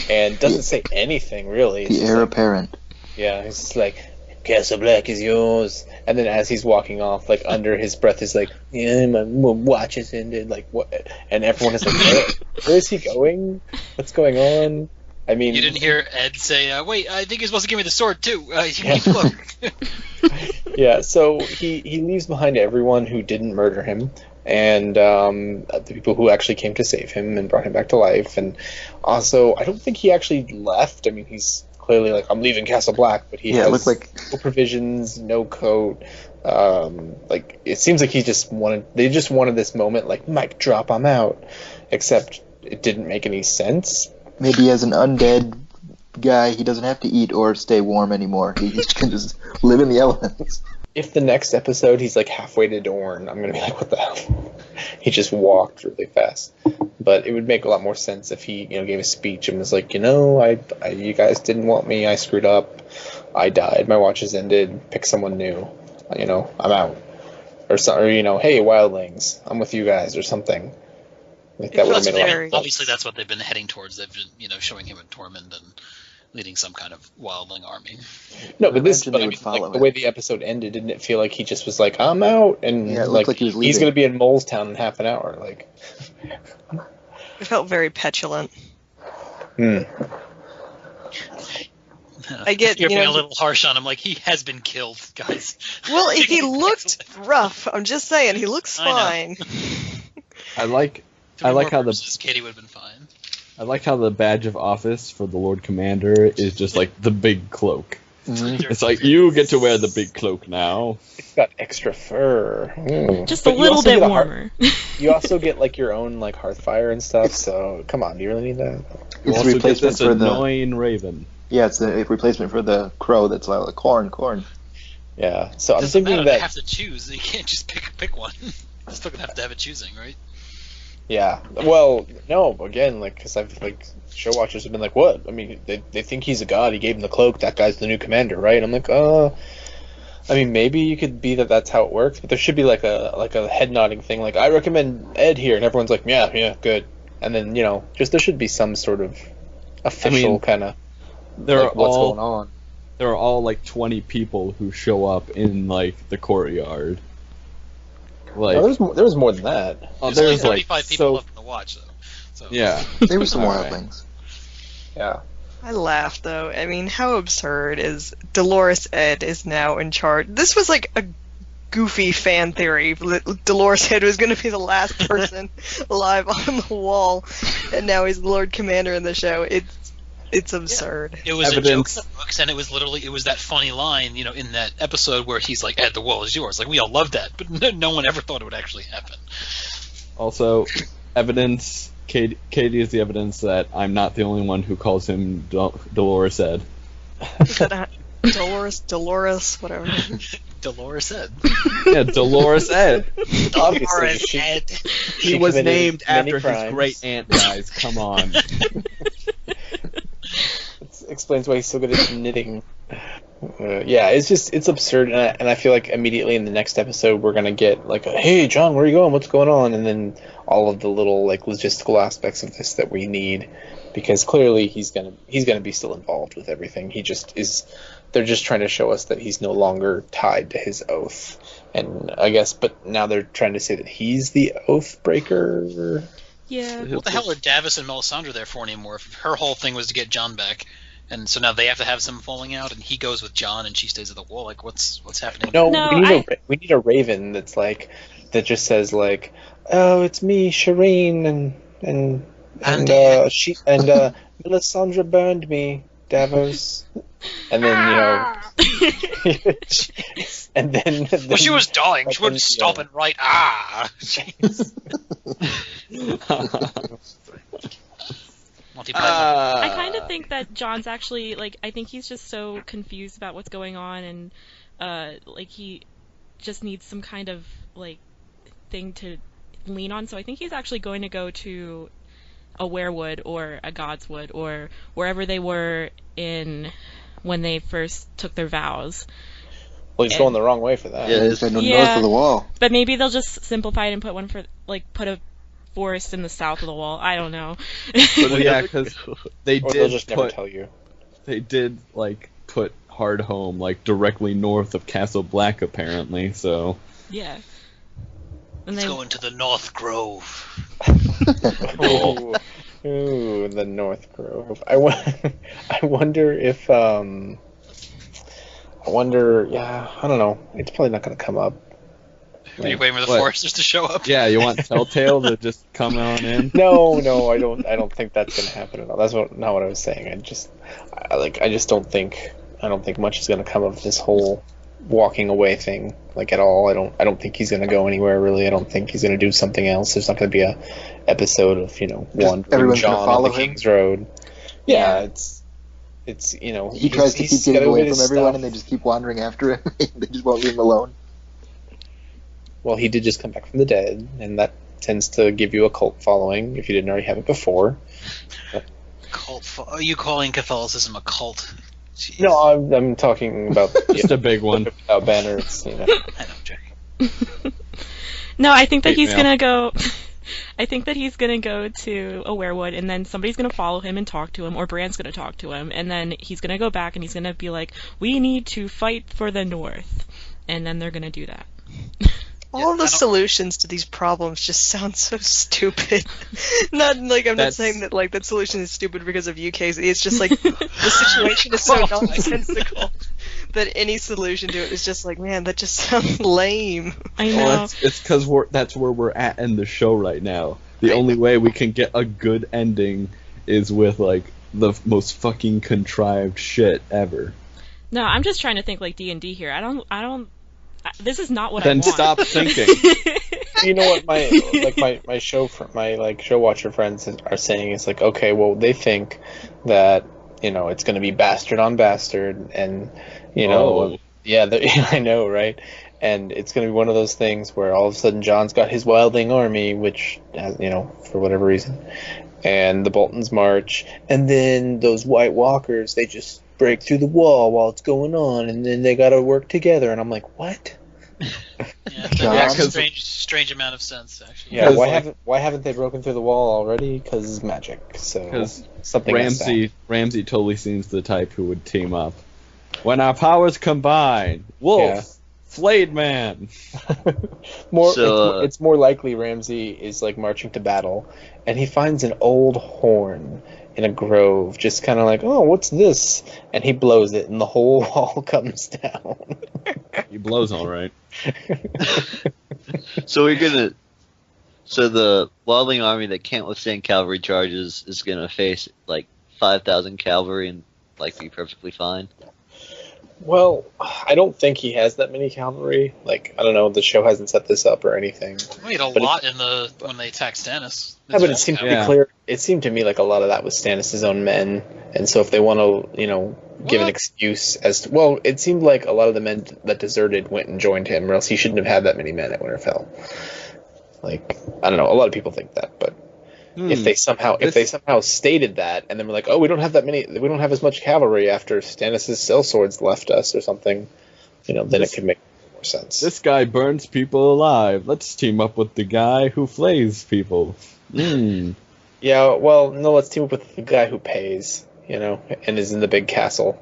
and doesn't say anything really. It's The just heir like, apparent. yeah, he's just like, Castle Black is yours. And then as he's walking off, like under his breath is like, yeah, my watch is ended. Like what? And everyone is like, where is he going? What's going on? I mean, You didn't hear Ed say, "Wait, I think you're supposed to give me the sword too." Look. Yeah, so he leaves behind everyone who didn't murder him, and the people who actually came to save him and brought him back to life. And also, I don't think he actually left. I mean, he's clearly like, I'm leaving Castle Black, but he has it looks like no provisions, no coat. Like, it seems like they just wanted this moment, like, mic drop, I'm out. Except it didn't make any sense. maybe as an undead guy, he doesn't have to eat or stay warm anymore. He can just live in the elements. If the next episode he's like halfway to Dorne, I'm gonna be like, what the hell? He just walked really fast. But it would make a lot more sense if he, gave a speech and was like, I you guys didn't want me, I screwed up, I died, my watch has ended, pick someone new, I'm out, or hey wildlings, I'm with you guys, or something. Like that would have made a lot of sense. Obviously, that's what they've been heading towards. They've been, showing him in Tormund and leading some kind of wildling army. No, but the way the episode ended, didn't it feel like he just was like, I'm out, and it looked like he was leaving. He's going to be in Molestown in half an hour, like. It felt very petulant. I get you're being a little harsh on him, like he has been killed, guys. Well, he looked rough. I'm just saying, he looks fine. I like how Katie would have been fine. I like how the badge of office for the Lord Commander is just like the big cloak. Mm-hmm. It's like, you get to wear the big cloak now. It's got extra fur. Just a little bit warmer. You also get like your own like hearth fire and stuff. So come on, do you really need that? You also get this annoying raven. Yeah, it's a replacement for the crow that's like corn. Yeah, so I'm thinking that they have to choose. You can't just pick one. You're still gonna have to have it choosing, right? Yeah. Well, no. Again, because I've show watchers have been like, what? I mean, they think he's a god. He gave him the cloak. That guy's the new commander, right? I'm like, I mean, maybe you could be that's how it works, but there should be like a head nodding thing. Like, I recommend Ed here, and everyone's like, yeah, good. And then just there should be some sort of official kind of. What's going on? There are all like 20 people who show up in like the courtyard. Like, no, there was more than that. Oh, there's like 35 people left in the watch, though. So. Yeah, there were some wildlings. Yeah. I laughed though. I mean, how absurd is Dolores Ed is now in charge? This was like a goofy fan theory that Dolores Ed was going to be the last person alive on the wall, and now he's the Lord Commander in the show. It's absurd. Yeah. It was a joke in the books, and it was that funny line, in that episode where he's like, Ed, the wall is yours. Like, we all loved that, but no one ever thought it would actually happen. Also, evidence, Katie is the evidence that I'm not the only one who calls him Dolores Ed. Is that Dolores, whatever. Dolores Ed. Yeah, Dolores Ed. Dolores Ed. He was named after his great aunt, guys. Come on. Explains why he's so good at knitting. Yeah, it's absurd, and I feel like immediately in the next episode we're gonna get like, hey John, where are you going? What's going on? And then all of the little like logistical aspects of this that we need, because clearly he's gonna be still involved with everything. He just is. They're just trying to show us that he's no longer tied to his oath, and I guess, but now they're trying to say that he's the Oathbreaker. Yeah. What the hell are Davos and Melisandre there for anymore? If her whole thing was to get Jon back, and so now they have to have some falling out, and he goes with Jon, and she stays at the wall. Like, what's happening? No, we need a raven that's like that just says like, oh, it's me, Shireen, and Melisandre burned me, Davos, and then and then well, she was dying. She wouldn't stop and write. Jeez. I kind of think that John's actually I think he's just so confused about what's going on, and he just needs some kind of thing to lean on. So I think he's actually going to go to a werewood or a godswood or wherever they were when they first took their vows. Well, he's going the wrong way for that. Yeah, he's going north of the wall. But maybe they'll just simplify it and put one for put a forest in the south of the wall. I don't know. But yeah, because they did just never tell you. They did put Hardhome directly north of Castle Black apparently. So yeah. Let's go into the North Grove. Ooh, the North Grove. I wonder if yeah, I don't know. It's probably not going to come up. Are you waiting for the What? Foresters to show up? Yeah, you want Telltale to just come on in? No, I don't think that's going to happen at all. That's not what I was saying. I just don't think much is going to come of this whole walking away thing, like, at all. I don't think he's going to go anywhere, really. I don't think he's going to do something else. There's not going to be a episode of, one everyone's gonna John on follow the him? King's Road. Yeah, Yeah. it's He tries to keep he's getting gotta away get from his everyone, stuff. and they just keep wandering after him. They just won't leave him alone. Well, he did just come back from the dead, and that tends to give you a cult following if you didn't already have it before. Are you calling Catholicism a cult? Jeez. No, I'm talking about Just a big one. About banners. I know, Jackie. No, I think that Hate he's mail. gonna go. I think that he's gonna go to a werewood, and then somebody's gonna follow him and talk to him, or Bran's gonna talk to him, and then he's gonna go back and he's gonna be like, "We need to fight for the North," and then they're gonna do that. All of the I don't- solutions to these problems just sound so stupid. Not like I'm not That's- saying that like that solution is stupid because of you, Casey. It's just like the situation is so nonsensical that any solution to it is just like, man, that just sounds lame. I know. Well, it's because that's where we're at in the show right now. The only way we can get a good ending is with, like, the most fucking contrived shit ever. No, I'm just trying to think like D&D here. I don't. This is not what Then I want. stop thinking. You know what my show watcher friends are saying is like, okay, well, they think that it's going to be bastard on bastard, and Oh. yeah, I know, right? And it's going to be one of those things where all of a sudden John's got his wildling army, which has, for whatever reason, and the Boltons march, and then those White Walkers, they just break through the wall while it's going on, and then they got to work together, and I'm like, what? Yeah, John? that makes a 'cause- strange amount of sense, actually. Yeah, 'Cause, why haven't they broken through the wall already? Because magic. So Because something like that. Ramsey totally seems the type who would team up. When our powers combine, Wolf, Yeah. Flayed Man. It's more likely Ramsay is like marching to battle, and he finds an old horn in a grove, just kind of like, oh, what's this? And he blows it, and the whole wall comes down. He blows all right. So the wildling army that can't withstand cavalry charges is gonna face like 5,000 cavalry and like be perfectly fine. Well, I don't think he has that many cavalry. Like, I don't know, the show hasn't set this up or anything. We had a But lot when they attacked Stannis. Yeah, but it seemed to be Yeah. clear. It seemed to me like a lot of that was Stannis' own men, and so if they want to, give an What? excuse as to, well, it seemed like a lot of the men that deserted went and joined him, or else he shouldn't have had that many men at Winterfell. Like, I don't know. A lot of people think that, but if they somehow stated that, and then we're like, oh, we don't have as much cavalry after Stannis' sellswords left us or something, then it could make more sense. This guy burns people alive. Let's team up with the guy who flays people. Yeah, well, no, let's team up with the guy who pays, and is in the big castle.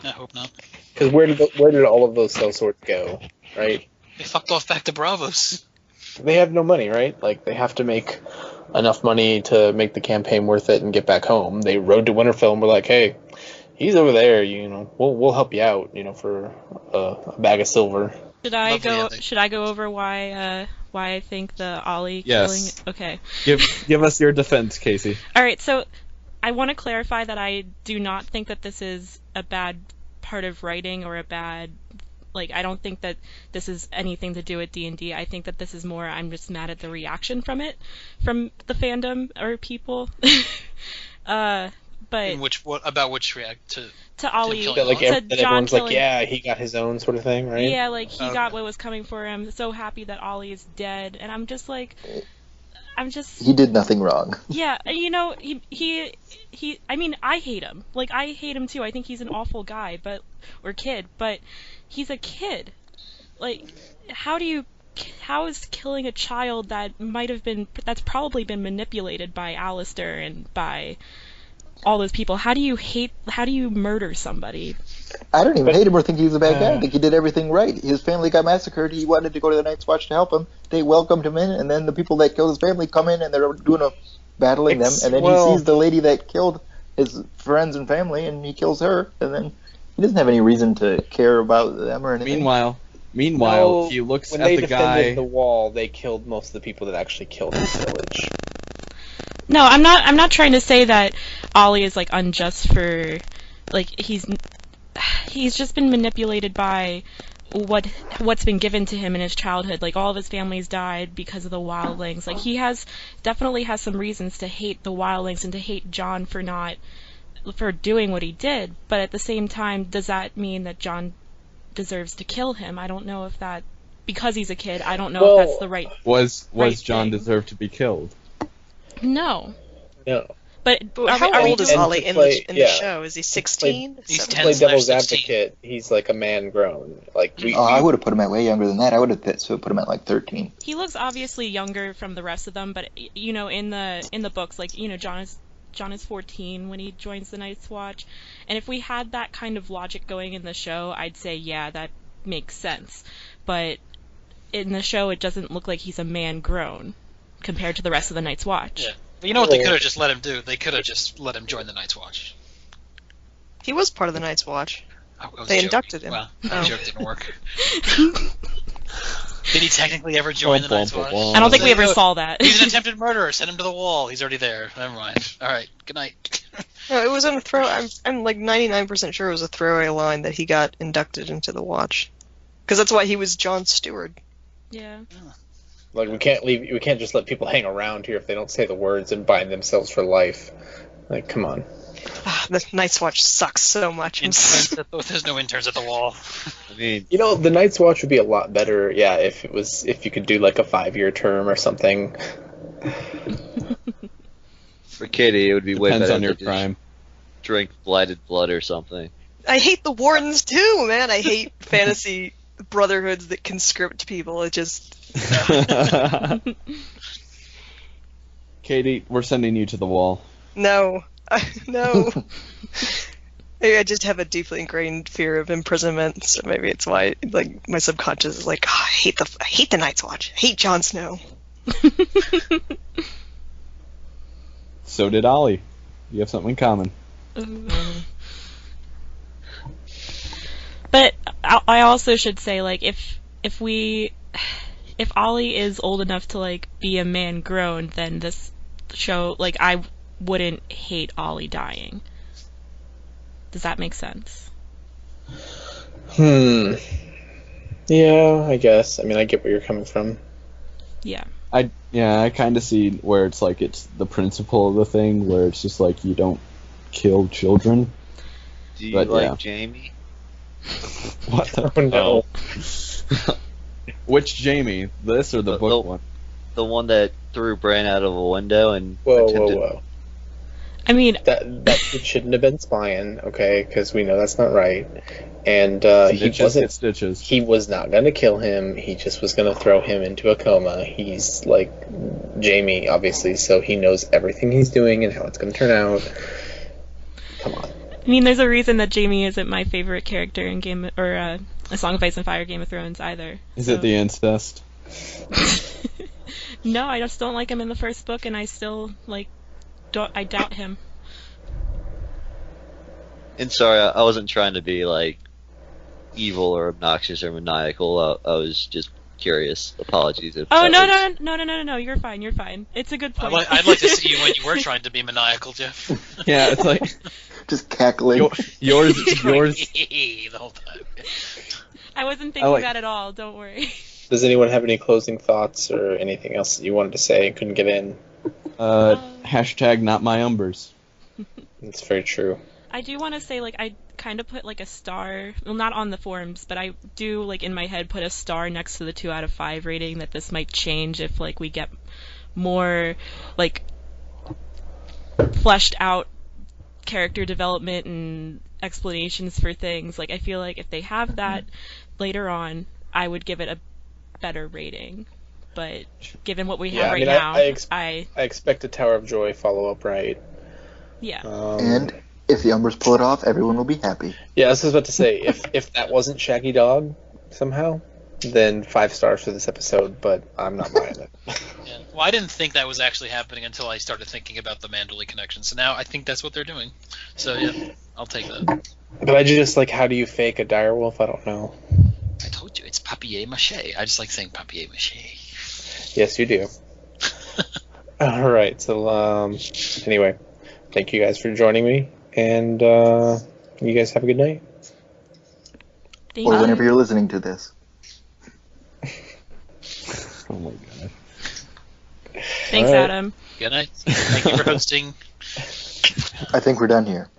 I hope not. Because where did all of those sellswords go, right? They fucked off back to Braavos. They have no money, right? Like, they have to make enough money to make the campaign worth it and get back home. They rode to Winterfell and were like, hey, he's over there, we'll help you out, for a bag of silver. Should I Lovely go? ending. Should I go over why I think the Ollie Yes. killing? Okay. Give us your defense, Casey. All right. So I want to clarify that I do not think that this is a bad part of writing or a bad. Like, I don't think that this is anything to do with D&D. I think that this is more, I'm just mad at the reaction from the fandom or people. But About which react to Ollie, killing That, like, to that John everyone's like, killing. yeah, he got his own sort of thing, right? Yeah, like he Okay. got what was coming for him. So happy that Ollie is dead, and I'm just like, He did nothing wrong. yeah, he. I mean, I hate him. Like, I hate him too. I think he's an awful guy, or kid, but he's a kid. Like, how is killing a child that's probably been manipulated by Alistair and by all those people, how do you murder somebody? I don't even hate him or think he's a bad guy. I think he did everything right. His family got massacred. He wanted to go to the Night's Watch to help him. They welcomed him in, and then the people that killed his family come in, and they're battling them. And then he sees the lady that killed his friends and family, and he kills her. And then he doesn't have any reason to care about them or anything. Meanwhile, he looks when at they the defended guy. the wall, they killed most of the people that actually killed his village. No, I'm not trying to say that Ollie is like unjust for, like, he's just been manipulated by what's been given to him in his childhood. Like, all of his families died because of the wildlings. Like, he definitely has some reasons to hate the wildlings and to hate Jon for doing what he did. But at the same time, does that mean that Jon deserves to kill him? I don't know if that, because he's a kid, I don't know if that's the right. Was right Jon thing. deserved to be killed? No. But how old is Ollie in the show? Is he 16? He's to play devil's advocate. He's like a man grown. Like I would have put him at way younger than that. I would have put him at like 13. He looks obviously younger from the rest of them, but in the books, like, Jon is 14 when he joins the Night's Watch, and if we had that kind of logic going in the show, I'd say yeah, that makes sense. But in the show, it doesn't look like he's a man grown compared to the rest of the Night's Watch. Yeah. But you know what they could have just let him do? They could have just let him join the Night's Watch. He was part of the Night's Watch. I was They joking. inducted him. Well, that joke didn't work. Did he technically ever join the Night's Watch? I don't think we ever saw that. He's an attempted murderer. Send him to the wall. He's already there. Never mind. All right. Good night. No, it was on a throw. I'm like 99% sure it was a throwaway line that he got inducted into the Watch, because that's why he was Jon's steward. Yeah. Like, we can't just let people hang around here if they don't say the words and bind themselves for life. Like, come on. The Night's Watch sucks so much. There's no interns at the wall. I mean, the Night's Watch would be a lot better, yeah, if you could do like a 5-year term or something. for Katie, it would be way Depends better on your to crime. drink blighted blood or something. I hate the wardens too, man. I hate fantasy brotherhoods that conscript people. It just. Katie, we're sending you to the wall. No. No. Maybe I just have a deeply ingrained fear of imprisonment, so maybe it's why, like, my subconscious is like, I hate the Night's Watch. I hate Jon Snow. So did Ollie. You have something in common. But I also should say, like, if Ollie is old enough to, like, be a man grown, then this show, like, I wouldn't hate Ollie dying. Does that make sense? Yeah, I guess. I mean, I get where you're coming from. Yeah. I kind of see where it's like it's the principle of the thing, where it's just like you don't kill children. Do you But, like yeah. Jamie? What the Oh, no. Which Jamie? This or the book one? The one that threw Bran out of a window and Whoa. I mean, That kid shouldn't have been spying, okay? Because we know that's not right. And Stitches. he was not going to kill him. He just was going to throw him into a coma. He's like Jamie, obviously, so he knows everything he's doing and how it's going to turn out. Come on. I mean, there's a reason that Jaime isn't my favorite character in A Song of Ice and Fire, Game of Thrones either. Is it the incest? No, I just don't like him in the first book, and I still I doubt him. And sorry, I wasn't trying to be like evil or obnoxious or maniacal. I was just curious. Apologies. If Oh, that no, you're fine. It's a good point. I'd like to see you when you were trying to be maniacal, Jeff. Yeah, it's like just cackling. Yours. The whole time. I wasn't thinking that at all. Don't worry. Does anyone have any closing thoughts or anything else that you wanted to say and couldn't get in? Hashtag not my Umbers. That's very true. I do want to say, like, I kind of put, like, a star, well, not on the forums, but I do, like, in my head put a star next to the 2 out of 5 rating, that this might change if, like, we get more, like, fleshed out character development and explanations for things. Like, I feel like if they have that later on, I would give it a better rating. But given what we have now, I expect a Tower of Joy follow-up, right? Yeah. And If the Umbers pull it off, everyone will be happy. Yeah, I was about to say, if that wasn't Shaggy Dog somehow, then 5 stars for this episode, but I'm not buying it. Yeah. Well, I didn't think that was actually happening until I started thinking about the Manderley connection. So now I think that's what they're doing. So yeah, I'll take that. But I just like, how do you fake a direwolf? I don't know. I told you, it's papier-mâché. I just like saying papier-mâché. Yes, you do. All right, so anyway, thank you guys for joining me, and you guys have a good night. Thank Or you. whenever you're listening to this. Oh my god. Thanks, All right. Adam. Good night. Thank you for hosting. I think we're done here.